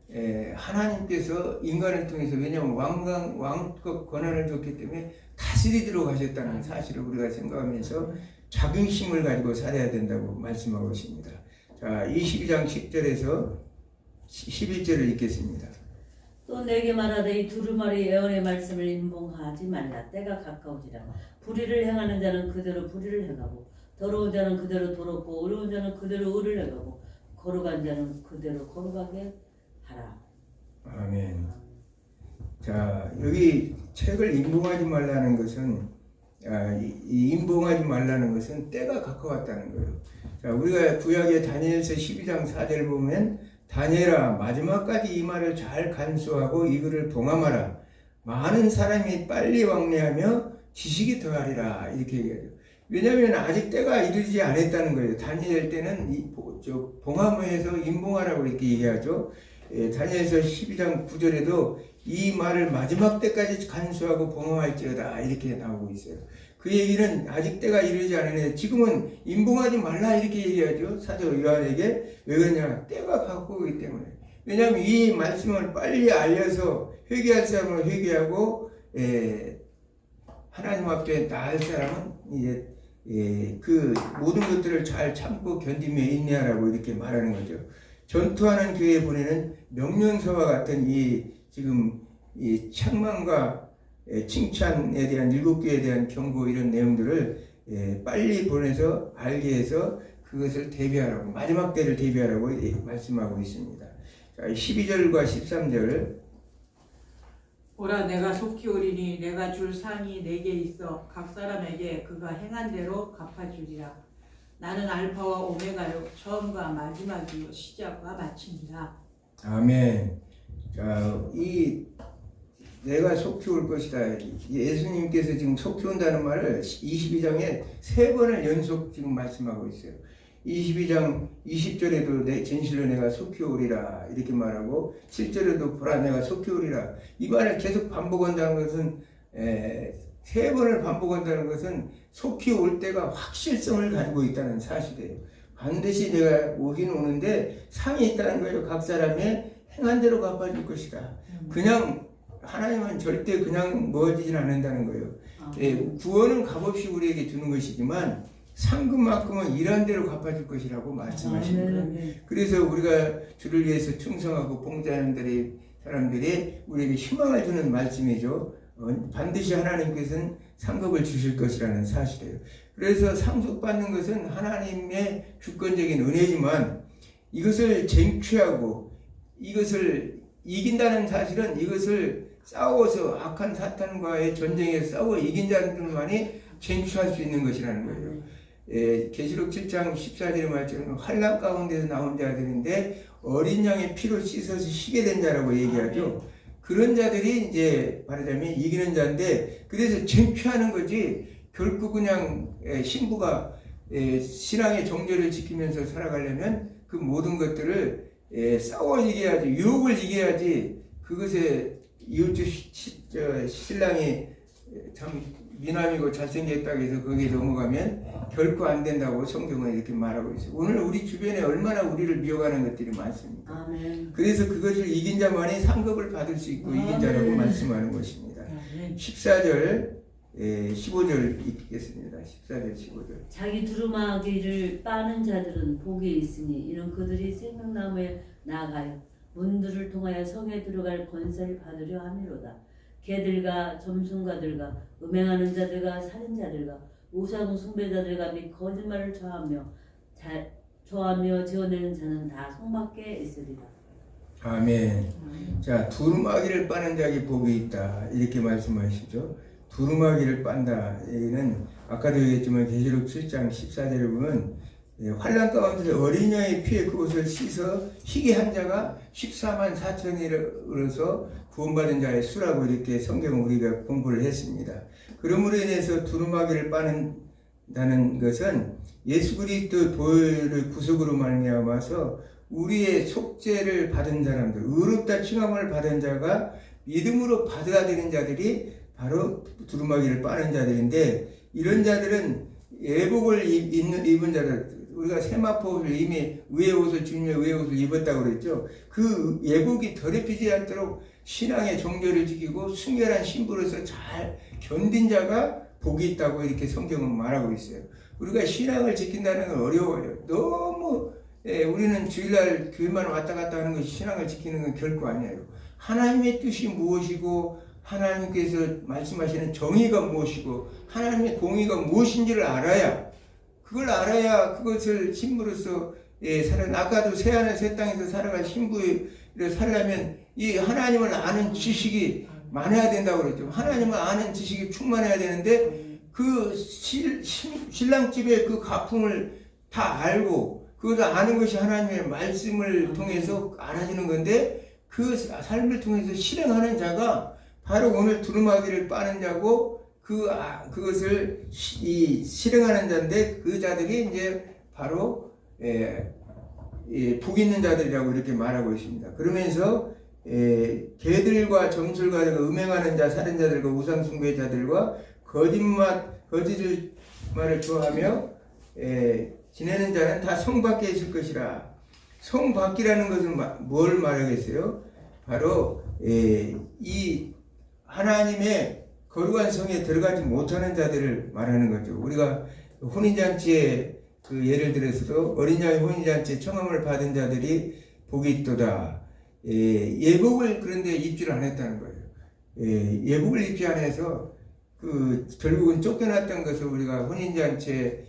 하나님께서 인간을 통해서, 왜냐하면 왕급 권한을 줬기 때문에 다스리도록 하셨다는 사실을 우리가 생각하면서 자긍심을 가지고 살아야 된다고 말씀하고 있습니다. 자, 22장 10절에서 11절을 읽겠습니다. 또 내게 말하되 이 두루마리 예언의 말씀을 임봉하지 말라. 때가 가까우지라. 불의를 행하는 자는 그대로 불의를 행하고 더러운 자는 그대로 더럽고 어려운 자는 그대로 의를 행하고 거룩한 자는 그대로 거룩하게 하라. 아멘. 자, 여기 책을 임봉하지 말라는 것은 임봉하지 말라는 것은 때가 가까웠다는 거예요. 자, 우리가 구약의 다니엘서 12장 4절 보면 다니엘아 마지막까지 이 말을 잘 간수하고 이 글을 봉함하라. 많은 사람이 빨리 왕래하며 지식이 더하리라 이렇게 얘기하죠. 왜냐하면 아직 때가 이르지 않았다는 거예요. 다니엘 때는 봉함을 해서 임봉하라고 이렇게 얘기하죠. 다니엘서 12장 9절에도 이 말을 마지막 때까지 간수하고 봉함할지어다 이렇게 나오고 있어요. 그 얘기는 아직 때가 이르지 않았는데 지금은 임봉하지 말라 이렇게 얘기하죠. 사도 요한에게. 왜 그러냐? 때가 가까우기 때문에. 왜냐하면 이 말씀을 빨리 알려서 회개할 사람은 회개하고 하나님 앞에 나을 사람은 이제 그 모든 것들을 잘 참고 견디며 인내하라고 이렇게 말하는 거죠. 전투하는 교회에 보내는 명령서와 같은 지금 이 책망과 칭찬에 대한 7교회에 대한 경고 이런 내용들을 빨리 보내서 알게 해서 그것을 대비하라고, 마지막 때를 대비하라고 말씀하고 있습니다. 자, 12절과 13절 보라 내가 속히 오리니 내가 줄 상이 내게 있어 각 사람에게 그가 행한 대로 갚아주리라. 나는 알파와 오메가요 처음과 마지막이요 시작과 마침이라. 아멘. 자, 이 내가 속히 올 것이다. 예수님께서 지금 속히 온다는 말을 22장에 3번을 연속 지금 말씀하고 있어요. 22장 20절에도 진실로 내가 속히 오리라 이렇게 말하고 7절에도 보라 내가 속히 오리라. 이 말을 계속 반복한다는 것은 3번을 반복한다는 것은 속히 올 때가 확실성을 가지고 있다는 사실이에요. 반드시 내가 오긴 오는데 상이 있다는 거예요. 각 사람의 행한 대로 갚아줄 것이다. 그냥 하나님은 절대 그냥 먹어지진 않는다는 거예요. 구원은 값없이 우리에게 주는 것이지만 상금만큼은 일한 대로 갚아줄 것이라고 말씀하십니다. 그래서 우리가 주를 위해서 충성하고 봉사하는 사람들이 우리에게 희망을 주는 말씀이죠. 반드시 하나님께서는 상급을 주실 것이라는 사실이에요. 그래서 상속받는 것은 하나님의 주권적인 은혜지만 이것을 쟁취하고 이것을 이긴다는 사실은 이것을 싸워서 악한 사탄과의 전쟁에서 싸워 이긴 자들만이 쟁취할 수 있는 것이라는 거예요. 계시록 7장 14절의 말처럼 환난 가운데서 나온 자들인데 어린 양의 피로 씻어서 쉬게 된 자라고 얘기하죠. 그런 자들이 이제 말하자면 이기는 자인데 그래서 쟁취하는 거지 결국 그냥 신부가 신앙의 정죄를 지키면서 살아가려면 그 모든 것들을 싸워 이겨야지 유혹을 이겨야지 그것에 이웃집 신랑이 참 미남이고 잘생겼다고 해서 거기에 넘어가면 결코 안 된다고 성경은 이렇게 말하고 있어요. 오늘 우리 주변에 얼마나 우리를 미워하는 것들이 많습니까? 아멘. 그래서 그것을 이긴 자만이 상급을 받을 수 있고 이긴 자라고 말씀하는 것입니다. 14절 15절 읽겠습니다. 14절 15절 자기 두루마기를 빠는 자들은 복이 있으니 이는 그들이 생명나무에 나아가요 문들을 통하여 성에 들어갈 권세를 받으려 함이로다. 개들과 점순가들과 음행하는 자들과 살인자들과 우상 숭배자들과 및 거짓말을 좋아하며 지어내는 자는 다 성밖에 있으리라. 아멘. 자, 두루마기를 빠는 자에게 복이 있다 이렇게 말씀하시죠. 두루마기를 빤다 얘기는 아까도 얘기했지만 계시록 7장 14절에 보면 환난 가운데서 어린 양의 피에 그것을 씻어 희게 한 자가 14만 4천이로서 구원받은 자의 수라고 이렇게 성경을 우리가 공부를 했습니다. 그러므로 인해서 두루마기를 빠는다는 것은 예수 그리스도 보혈의 구속으로 말미암아서 우리의 속죄를 받은 사람들, 의롭다 칭함을 받은 자가 믿음으로 받아들인 자들이 바로 두루마기를 빠는 자들인데 이런 자들은 예복을 입은 자들 우리가 세마포를 이미 의의 옷을 주님의 의의 옷을 입었다고 그랬죠. 그 예복이 더럽히지 않도록 신앙의 정죄를 지키고 순결한 신부로서 잘 견딘 자가 복이 있다고 이렇게 성경은 말하고 있어요. 우리가 신앙을 지킨다는 건 어려워요. 너무 우리는 주일날 교회만 왔다 갔다 하는 것이 신앙을 지키는 건 결코 아니에요. 하나님의 뜻이 무엇이고 하나님께서 말씀하시는 정의가 무엇이고 하나님의 공의가 무엇인지를 알아야 그걸 알아야 그것을 신부로서 아까도 새하늘 새 땅에서 살아갈 신부를 살려면 이 하나님을 아는 지식이 많아야 된다고 그랬죠. 하나님을 아는 지식이 충만해야 되는데 그 신랑집의 그 가풍을 다 알고 그것을 아는 것이 하나님의 말씀을 통해서 알아지는 건데 그 삶을 통해서 실행하는 자가 바로 오늘 두루마기를 빠는 자고 그것을 실행하는 자인데 그 자들이 이제 바로 복 있는 자들이라고 이렇게 말하고 있습니다. 그러면서 개들과 점술가들과 음행하는 자, 살인자들과 우상숭배자들과 거짓말을 좋아하며 지내는 자는 다 성 밖에 있을 것이라. 성 밖이라는 것은 뭘 말하겠어요? 바로 이 하나님의 거룩한 성에 들어가지 못하는 자들을 말하는 거죠. 우리가 혼인잔치에 그 예를 들어서도 어린 양의 혼인잔치에 청함을 받은 자들이 복이 있도다. 예복을 그런데 입지를 안 했다는 거예요. 예복을 입지 않아서 결국은 쫓겨났던 것을 우리가 혼인잔치에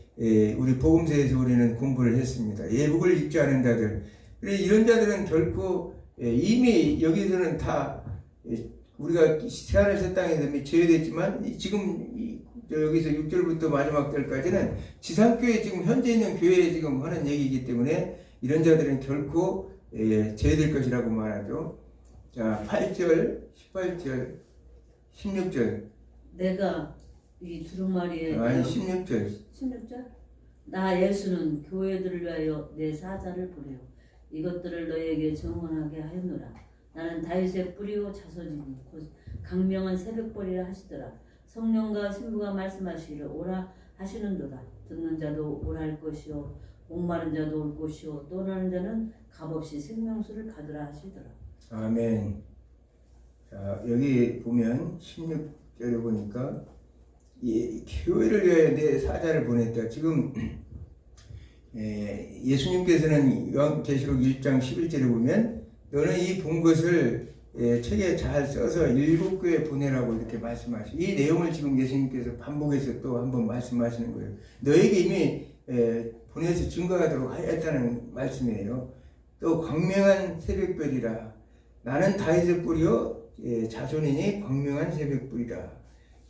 우리 복음서에서 우리는 공부를 했습니다. 예복을 입지 않은 자들. 이런 자들은 결코 이미 여기서는 다 우리가 새하늘새 땅에 제외됐지만 지금 여기서 6절부터 마지막 절까지는 지상교회 지금 현재 있는 교회에 지금 하는 얘기이기 때문에 이런 자들은 결코 제외될 것이라고 말하죠. 자, 8절, 18절, 16절. 내가 이 두루마리에 16절. 16절? 나 예수는 교회들을 위하여 내 사자를 보내어 이것들을 너에게 정언하게 하였노라. 나는 다윗의 뿌리요 자손이니 곧 강명한 새벽벌이라 하시더라. 성령과 신부가 말씀하시기를 오라 하시는도다. 듣는 자도 오라 할 것이요 목마른 자도 올 것이요 떠나는 자는 값없이 생명수를 받으라 하시더라. 아멘. 자, 여기 보면 16절에 보니까 교회를 위하여 내 사자를 보냈다. 지금 예수님께서는 요한계시록 1장 11절에 보면 너는 이 본 것을 책에 잘 써서 7교회 보내라고 이렇게 말씀하시고 이 내용을 지금 예수님께서 반복해서 또 한번 말씀하시는 거예요. 너에게 이미 보내서 증거하도록 하였다는 말씀이에요. 또 광명한 새벽별이라 나는 다윗의 뿌리요 자손이니 광명한 새벽불이라.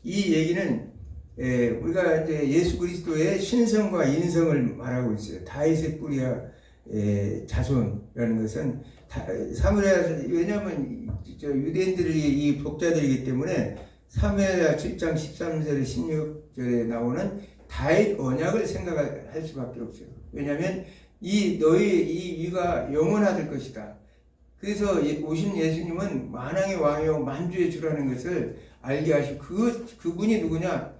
이 얘기는 우리가 이제 예수 그리스도의 신성과 인성을 말하고 있어요. 다윗의 뿌리야 자손이라는 것은 사무엘하 왜냐하면 유대인들이 이 복자들이기 때문에 사무엘하 7장 13절에 16절에 나오는 다윗 언약을 생각할 수밖에 없어요. 왜냐하면 너희 위가 영원하될 것이다. 그래서 오신 예수님은 만왕의 왕이요 만주의 주라는 것을 알게 하시고 그분이 누구냐?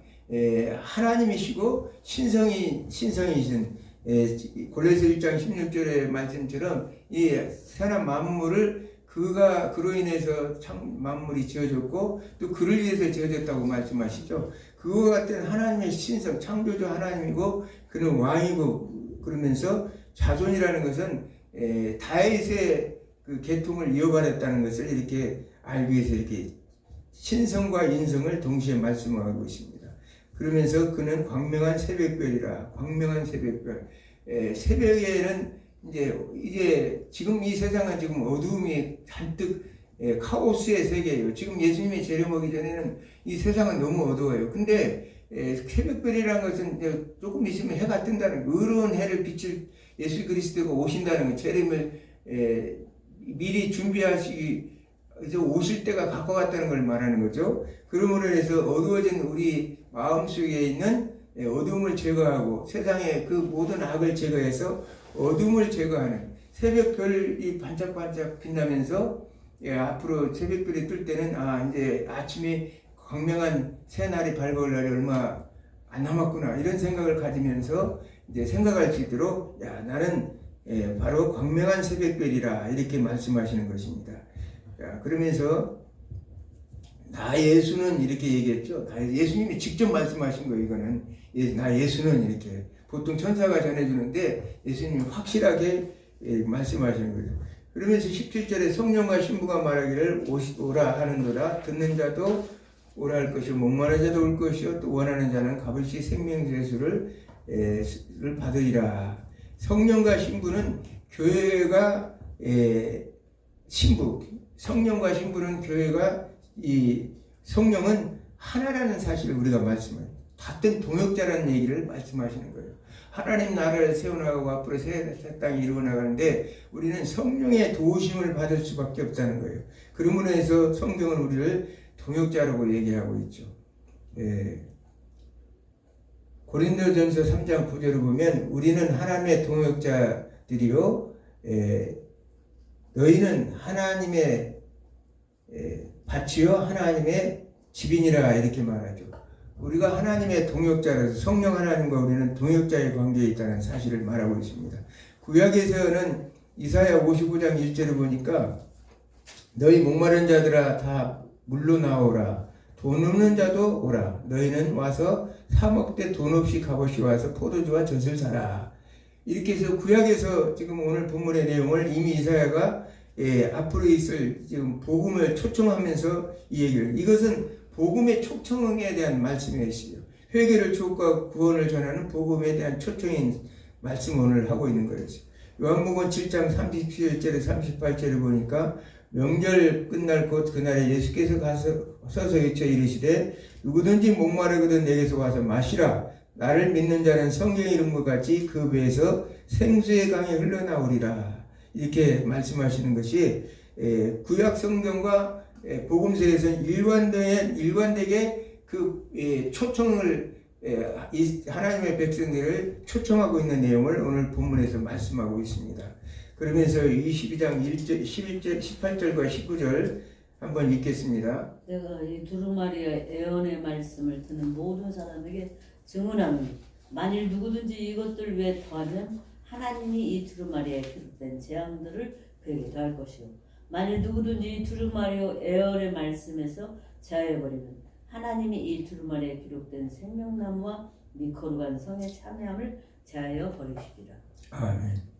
하나님이시고 신성이신 골로새 1장 16절의 말씀처럼 이 사람 만물을 그로 인해서 만물이 지어졌고 또 그를 위해서 지어졌다고 말씀하시죠. 그와 같은 하나님의 신성, 창조주 하나님이고 그는 왕이고 그러면서 자손이라는 것은 다윗의 그 계통을 이어받았다는 것을 이렇게 알기 위해서 이렇게 신성과 인성을 동시에 말씀하고 있습니다. 그러면서 그는 광명한 새벽별이라. 광명한 새벽별. 새벽에는 이제 지금 이 세상은 지금 어두움이 잔뜩 카오스의 세계예요. 지금 예수님의 재림오기 전에는 이 세상은 너무 어두워요. 근데 새벽별이라는 것은 이제 조금 있으면 해가 뜬다는 의로운 해를 비칠 예수 그리스도가 오신다는 것, 재림을 미리 준비하시기 이제 오실 때가 가까웠다는 걸 말하는 거죠. 그러므로 해서 어두워진 우리 마음속에 있는 어둠을 제거하고 세상의 그 모든 악을 제거해서 어둠을 제거하는 새벽별이 반짝반짝 빛나면서 앞으로 새벽별이 뜰 때는 이제 아침이 광명한 새 날이 밝아올 날이 얼마 안 남았구나 이런 생각을 가지면서 이제 생각할 수 있도록 나는 바로 광명한 새벽별이라 이렇게 말씀하시는 것입니다. 그러면서 나 예수는 이렇게 얘기했죠. 예수님이 직접 말씀하신 거예요. 이거는 나 예수는 이렇게 보통 천사가 전해주는데 예수님이 확실하게 말씀하시는 거죠. 그러면서 17절에 성령과 신부가 말하기를 오라 하는도다. 듣는 자도 오라 할 것이요 목마른 자도 올 것이요 또 원하는 자는 값없이 생명세수를 받으리라. 성령과 신부는 교회가 신부, 성령과 신부는 교회가 이 성령은 하나라는 사실을 우리가 말씀해요. 같은 동역자라는 얘기를 말씀하시는 거예요. 하나님 나라를 세워나가고 앞으로 새 땅이 이루어나가는데 우리는 성령의 도우심을 받을 수밖에 없다는 거예요. 그러므로 해서 성경은 우리를 동역자라고 얘기하고 있죠. 고린도전서 3장 9절을 보면 우리는 하나님의 동역자들이요 너희는 하나님의 밭이요 하나님의 집이니라 이렇게 말하죠. 우리가 하나님의 동역자라서 성령 하나님과 우리는 동역자의 관계에 있다는 사실을 말하고 있습니다. 구약에서는 이사야 55장 1절을 보니까 너희 목마른 자들아 다 물로 나오라 돈 없는 자도 오라 너희는 와서 사 먹되 돈 없이 값없이 와서 포도주와 젖을 사라. 이렇게 해서 구약에서 지금 오늘 본문의 내용을 이미 이사야가 앞으로 있을 지금 복음을 초청하면서 이 얘기를 이것은 복음의 초청에 대한 말씀이시죠. 회개를 촉구하고 구원을 전하는 복음에 대한 초청인 말씀을 오늘 하고 있는 거였어요. 요한복음 7장 37절에 38절에 보니까 명절 끝날 곧 그날에 예수께서 서서 외쳐 이르시되 누구든지 목마르거든 내게서 와서 마시라. 나를 믿는 자는 성경에 이른 것 같이 그 배에서 생수의 강이 흘러나오리라. 이렇게 말씀하시는 것이 구약 성경과 복음서에서는 일관되게 그 초청을 하나님의 백성들을 초청하고 있는 내용을 오늘 본문에서 말씀하고 있습니다. 그러면서 22장 11절, 18절과 19절 한번 읽겠습니다. 내가 이 두루마리의 애언의 말씀을 듣는 모든 사람에게 증언하노니 만일 누구든지 이것들 외에 더하면 하나님이 이 두루마리에 기록된 재앙들을 그에게 더할 것이요 만일 누구든지 이 두루마리 애언의 말씀에서 제하여버리면 하나님이 이 두루마리에 기록된 생명나무와 미코르간 성의 참여함을 제하여 버리시리라. 아멘.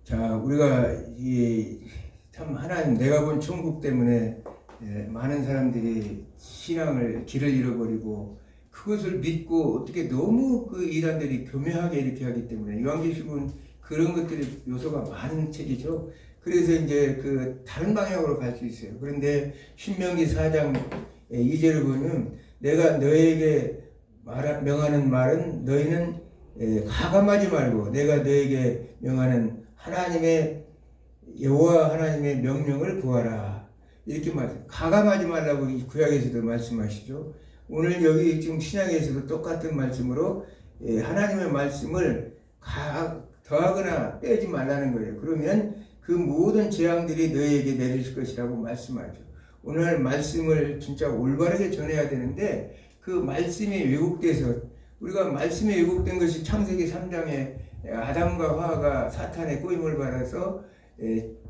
자, 우리가 참 하나님 내가 본 천국 때문에 많은 사람들이 신앙을 길을 잃어버리고 그것을 믿고 어떻게 너무 그 이단들이 교묘하게 이렇게 하기 때문에 요한계시록은 그런 것들이 요소가 많은 책이죠. 그래서 이제 그 다른 방향으로 갈 수 있어요. 그런데 신명기 4장 2절을 보면 내가 너에게 명하는 말은 너희는 가감하지 말고 내가 너에게 명하는 하나님의 여호와 하나님의 명령을 구하라. 이렇게 가감하지 말라고 이 구약에서도 말씀하시죠. 오늘 여기 지금 신약에서도 똑같은 말씀으로 하나님의 말씀을 더하거나 빼지 말라는 거예요. 그러면 그 모든 재앙들이 너희에게 내릴 것이라고 말씀하죠. 오늘 말씀을 진짜 올바르게 전해야 되는데 그 말씀이 왜곡돼서 우리가 말씀이 왜곡된 것이 창세기 3장에 아담과 하와가 사탄의 꼬임을 받아서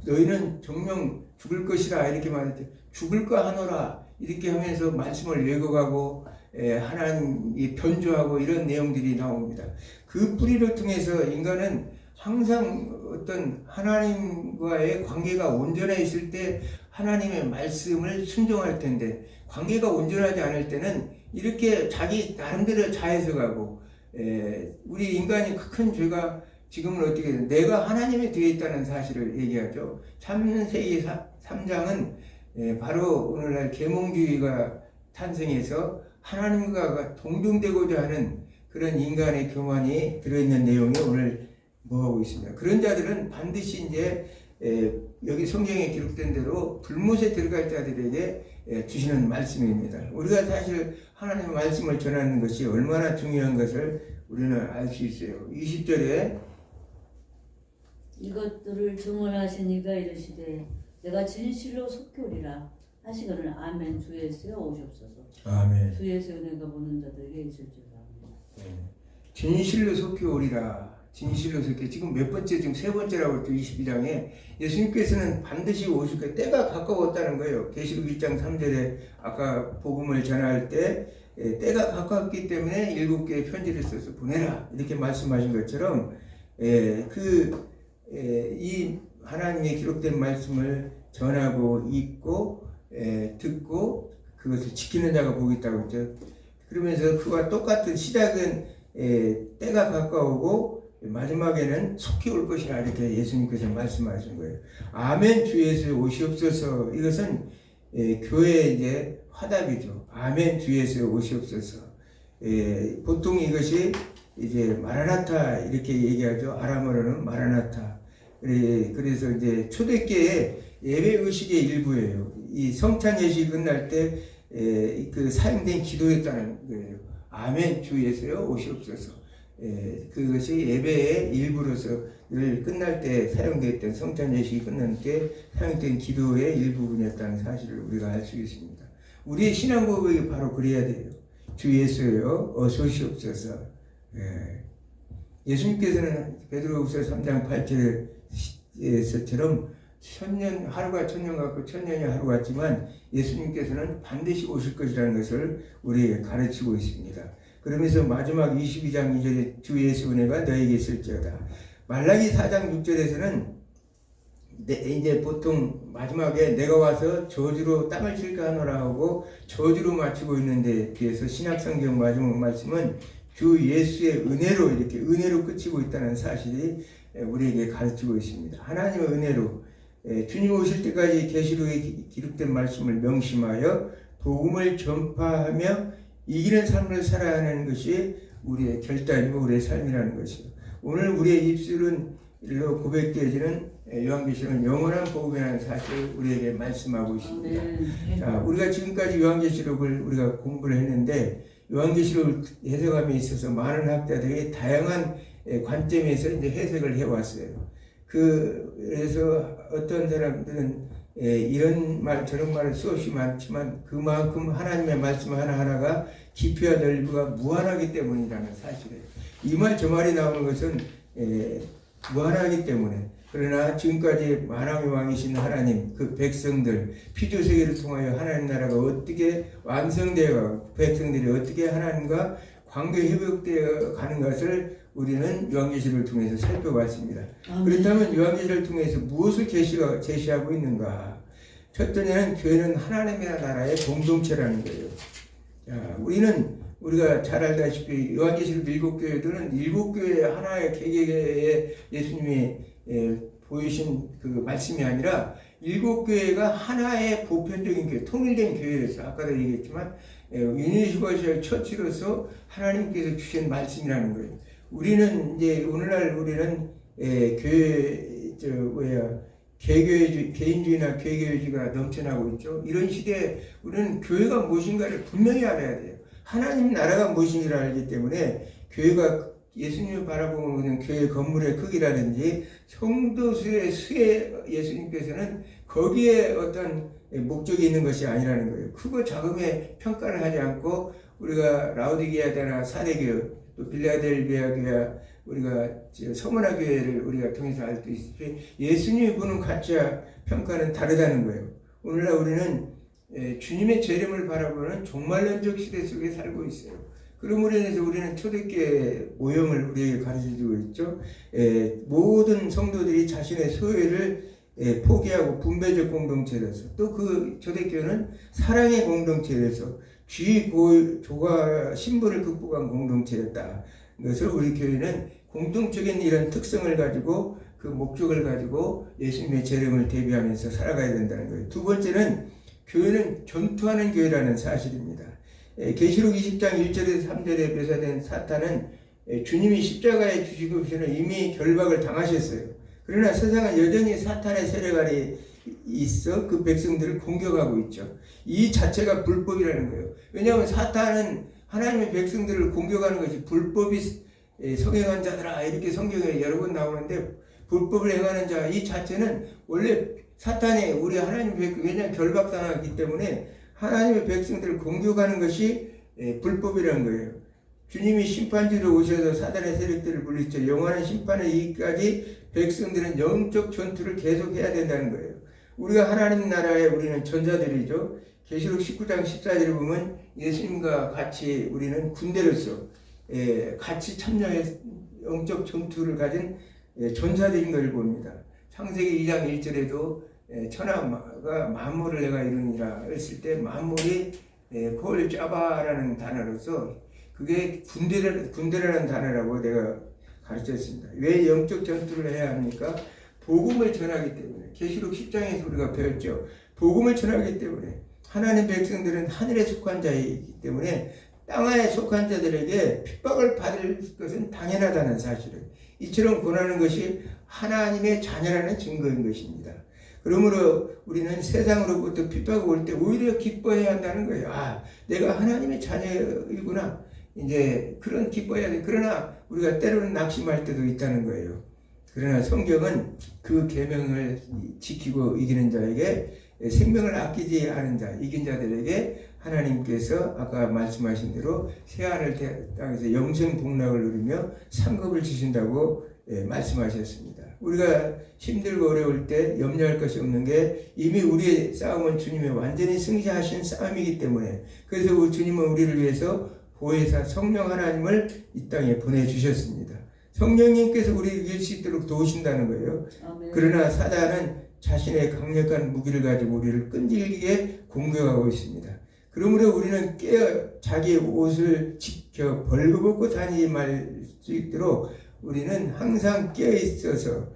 너희는 정령 죽을 것이라 이렇게 말했죠. 죽을 거 하노라 이렇게 하면서 말씀을 왜곡하고 하나님이 변조하고 이런 내용들이 나옵니다. 그 뿌리를 통해서 인간은 항상 어떤 하나님과의 관계가 온전해 있을 때 하나님의 말씀을 순종할 텐데 관계가 온전하지 않을 때는 이렇게 자기 나름대로 자해서가고 우리 인간이 큰 죄가 지금은 어떻게 내가 하나님이 되어 있다는 사실을 얘기하죠. 창세기 3장은 바로 오늘날 계몽주의가 탄생해서 하나님과 동등되고자 하는 그런 인간의 교만이 들어있는 내용이 오늘 뭐하고 있습니다. 그런 자들은 반드시 이제 여기 성경에 기록된 대로 불못에 들어갈 자들에게 주시는 말씀입니다. 우리가 사실 하나님의 말씀을 전하는 것이 얼마나 중요한 것을 우리는 알 수 있어요. 20절에 이것들을 증언하신 이가 이르시되 내가 진실로 속히 오리라 하시거늘 아멘. 주 예수여 오시옵소서. 아멘. 주 예수의 은혜가 모든 자들에게 있을지어다. 진실로 속히 오리라. 진실로 속히 지금 몇 번째 지금 세 번째라고 했죠. 22장에 예수님께서는 반드시 오실 거예요. 때가 가까웠다는 거예요. 계시록 1장 3절에 아까 복음을 전할 때 때가 가까웠기 때문에 7개의 편지를 써서 보내라 이렇게 말씀하신 것처럼 이 하나님의 기록된 말씀을 전하고 읽고 듣고 그것을 지키는 자가 복이 있다고 했죠. 그러면서 그와 똑같은 시작은 때가 가까우고 마지막에는 속히 올 것이라 이렇게 예수님께서 말씀하신 거예요. 아멘. 주 예수 오시옵소서. 이것은 교회의 이제 화답이죠. 아멘. 주 예수 오시옵소서. 보통 이것이 이제 마라나타 이렇게 얘기하죠. 아람어로는 마라나타. 그래서 이제 초대교회 예배 의식의 일부예요. 이 성찬 예식이 끝날 때 그 사용된 기도였다는 거예요. 아멘. 주 예수여 오시옵소서. 그것이 예배의 일부로서 늘 끝날 때 사용됐던 성찬 예식이 끝날 때 사용된 기도의 일부분이었다는 사실을 우리가 알 수 있습니다. 우리의 신앙 고백이 바로 그래야 돼요. 주 예수여 어서 오시옵소서. 예수님께서는 베드로후서 3장 8절에서처럼 천년 하루가 천년 같고 천년이 하루 같지만 예수님께서는 반드시 오실 것이라는 것을 우리에게 가르치고 있습니다. 그러면서 마지막 22장 2절에 주 예수 은혜가 너에게 있을지어다. 말라기 4장 6절에서는 이제 보통 마지막에 내가 와서 저주로 땅을 칠까 하노라 하고 저주로 마치고 있는데 비해서 신약성경 마지막 말씀은 주 예수의 은혜로 이렇게 은혜로 끝이고 있다는 사실이 우리에게 가르치고 있습니다. 하나님의 은혜로 주님 오실 때까지 계시록에 기록된 말씀을 명심하여 복음을 전파하며 이기는 삶을 살아야 하는 것이 우리의 결단이고 우리의 삶이라는 것이요. 오늘 우리의 입술로 고백되어지는 요한계시록은 영원한 복음이라는 사실을 우리에게 말씀하고 있습니다. 자, 우리가 지금까지 요한계시록을 우리가 공부를 했는데 요한계시록을 해석함에 있어서 많은 학자들이 다양한 관점에서 이제 해석을 해왔어요. 그래서 어떤 사람들은 이런 말 저런 말을 수없이 많지만 그만큼 하나님의 말씀 하나하나가 깊이와 넓이가 무한하기 때문이라는 사실이에요. 이 말 저 말이 나오는 것은 무한하기 때문에. 그러나 지금까지 만왕의 왕이신 하나님, 그 백성들, 피조세계를 통하여 하나님 나라가 어떻게 완성되어 백성들이 어떻게 하나님과 관계 회복되어 가는 것을 우리는 요한계시록을 통해서 살펴봤습니다. 그렇다면 요한계시록을 통해서 무엇을 제시하고 있는가? 첫째는 교회는 하나님의 나라의 공동체라는 거예요. 자, 우리가 잘 알다시피 요한계시록 7교회들은 7교회 하나의 개개의 예수님이 보이신 그 말씀이 아니라 7교회가 하나의 보편적인 교회, 통일된 교회였어요. 아까도 얘기했지만 유니버셜 처치로서 하나님께서 주신 말씀이라는 거예요. 오늘날 우리는 개인주의나 개교주의가 넘쳐나고 있죠. 이런 시대에 우리는 교회가 무엇인가를 분명히 알아야 돼요. 하나님 나라가 무엇인지를 알기 때문에 교회가 예수님을 바라보는 교회 건물의 크기라든지 성도 수의 예수님께서는 거기에 어떤 목적이 있는 것이 아니라는 거예요. 크고 작음에 평가를 하지 않고 우리가 라오디게아나 사대교회 또 빌라델비아 교회 우리가 서머나 교회를 우리가 통해서 알 수 있듯이 예수님이 보는 가치와 평가는 다르다는 거예요. 오늘날 우리는 주님의 재림을 바라보는 종말론적 시대 속에 살고 있어요. 그러므로 인해서 우리는 초대교회 모형을 우리에게 가르쳐주고 있죠. 모든 성도들이 자신의 소유를 포기하고 분배적 공동체로서 또 그 초대교회는 사랑의 공동체로서 쥐, 조가, 신분을 극복한 공동체였다. 그것을 우리 교회는 공동적인 이런 특성을 가지고 그 목적을 가지고 예수님의 재림을 대비하면서 살아가야 된다는 거예요. 두 번째는 교회는 전투하는 교회라는 사실입니다. 계시록 20장 1절에서 3절에 묘사된 사탄은 주님이 십자가에 죽으시고는 이미 결박을 당하셨어요. 그러나 세상은 여전히 사탄의 세력아래 있어 그 백성들을 공격하고 있죠. 이 자체가 불법이라는 거예요. 왜냐하면 사탄은 하나님의 백성들을 공격하는 것이 불법이 성행한 자들아 이렇게 성경에 여러 번 나오는데 불법을 행하는 자 이 자체는 원래 사탄이 우리 하나님의 백성 왜냐하면 결박당하기 때문에 하나님의 백성들을 공격하는 것이 불법이라는 거예요. 주님이 심판주로 오셔서 사단의 세력들을 물리쳐 영원한 심판에 이르기까지 백성들은 영적 전투를 계속해야 된다는 거예요. 우리가 하나님 나라에 우리는 전자들이죠. 계시록 19장 14절에 보면 예수님과 같이 우리는 군대로서 같이 참여해 영적 전투를 가진 전사들인 것을 봅니다. 창세기 2장 1절에도 천하가 만물을 내가 이루니라 했을 때 만물이 콜 짜바라는 단어로서 그게 군대라는 단어라고 내가 가르쳤습니다. 왜 영적 전투를 해야 합니까? 복음을 전하기 때문에. 계시록 10장에서 우리가 배웠죠. 복음을 전하기 때문에 하나님 백성들은 하늘에 속한 자이기 때문에 땅에 속한 자들에게 핍박을 받을 것은 당연하다는 사실을 이처럼 권하는 것이 하나님의 자녀라는 증거인 것입니다. 그러므로 우리는 세상으로부터 핍박이 올 때 오히려 기뻐해야 한다는 거예요. 아, 내가 하나님의 자녀이구나. 이제 그런 기뻐해야 돼. 그러나 우리가 때로는 낙심할 때도 있다는 거예요. 그러나 성경은 그 계명을 지키고 이기는 자에게 생명을 아끼지 않은 자, 이긴 자들에게 하나님께서 아까 말씀하신 대로 새하늘 땅에서 영생 복락을 누리며 상급을 주신다고 말씀하셨습니다. 우리가 힘들고 어려울 때 염려할 것이 없는 게 이미 우리의 싸움은 주님의 완전히 승리하신 싸움이기 때문에 그래서 주님은 우리를 위해서 보혜사 성령 하나님을 이 땅에 보내주셨습니다. 성령님께서 우리를 이길 수 있도록 도우신다는 거예요. 아멘. 그러나 사단은 자신의 강력한 무기를 가지고 우리를 끈질기게 공격하고 있습니다. 그러므로 우리는 자기의 옷을 지켜 벌거벗고 다니지 말 수 있도록 우리는 항상 깨어 있어서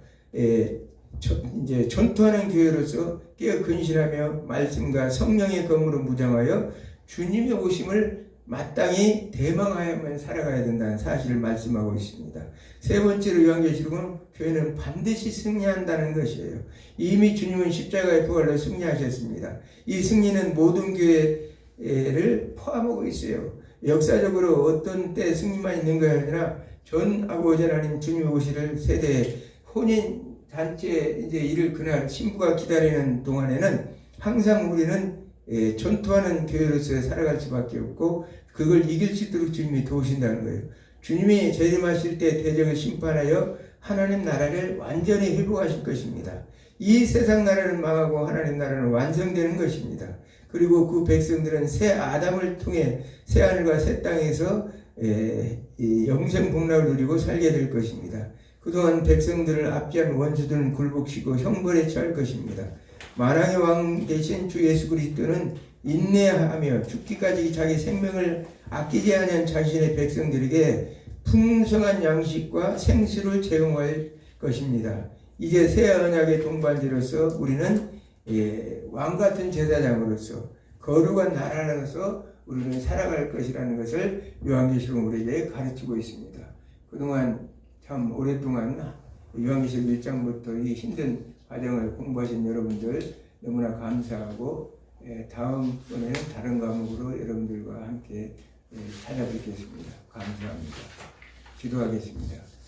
이제 전투하는 교회로서 깨어 근신하며 말씀과 성령의 검으로 무장하여 주님의 오심을 마땅히 대망하여만 살아가야 된다는 사실을 말씀하고 있습니다. 세 번째로 요한계시록은 교회는 반드시 승리한다는 것이에요. 이미 주님은 십자가의 부활로 승리하셨습니다. 이 승리는 모든 교회를 포함하고 있어요. 역사적으로 어떤 때 승리만 있는 것이 아니라 전 아버지 하나님 주님 오시를 세대 혼인 단체 이제 이를 그날 신부가 기다리는 동안에는 항상 우리는 전투하는 교회로서 살아갈 수밖에 없고 그걸 이길 수 있도록 주님이 도우신다는 거예요. 주님이 재림하실 때 대적을 심판하여 하나님 나라를 완전히 회복하실 것입니다. 이 세상 나라는 망하고 하나님 나라는 완성되는 것입니다. 그리고 그 백성들은 새 아담을 통해 새 하늘과 새 땅에서 영생 복락을 누리고 살게 될 것입니다. 그동안 백성들을 압제한 원수들은 굴복시고 형벌에 처할 것입니다. 만왕의 왕 대신 주 예수 그리스도는 인내하며 죽기까지 자기 생명을 아끼지 않은 자신의 백성들에게 풍성한 양식과 생수를 제공할 것입니다. 이제 새 언약의 동반자로서 우리는 왕같은 제사장으로서 거룩한 나라로서 우리는 살아갈 것이라는 것을 요한계시록은 우리에게 가르치고 있습니다. 그동안 참 오랫동안 요한계시록 1장부터 이 힘든 과정을 공부하신 여러분들 너무나 감사하고 다음번에는 다른 과목으로 여러분들과 함께 찾아뵙겠습니다. 감사합니다. 기도하겠습니다.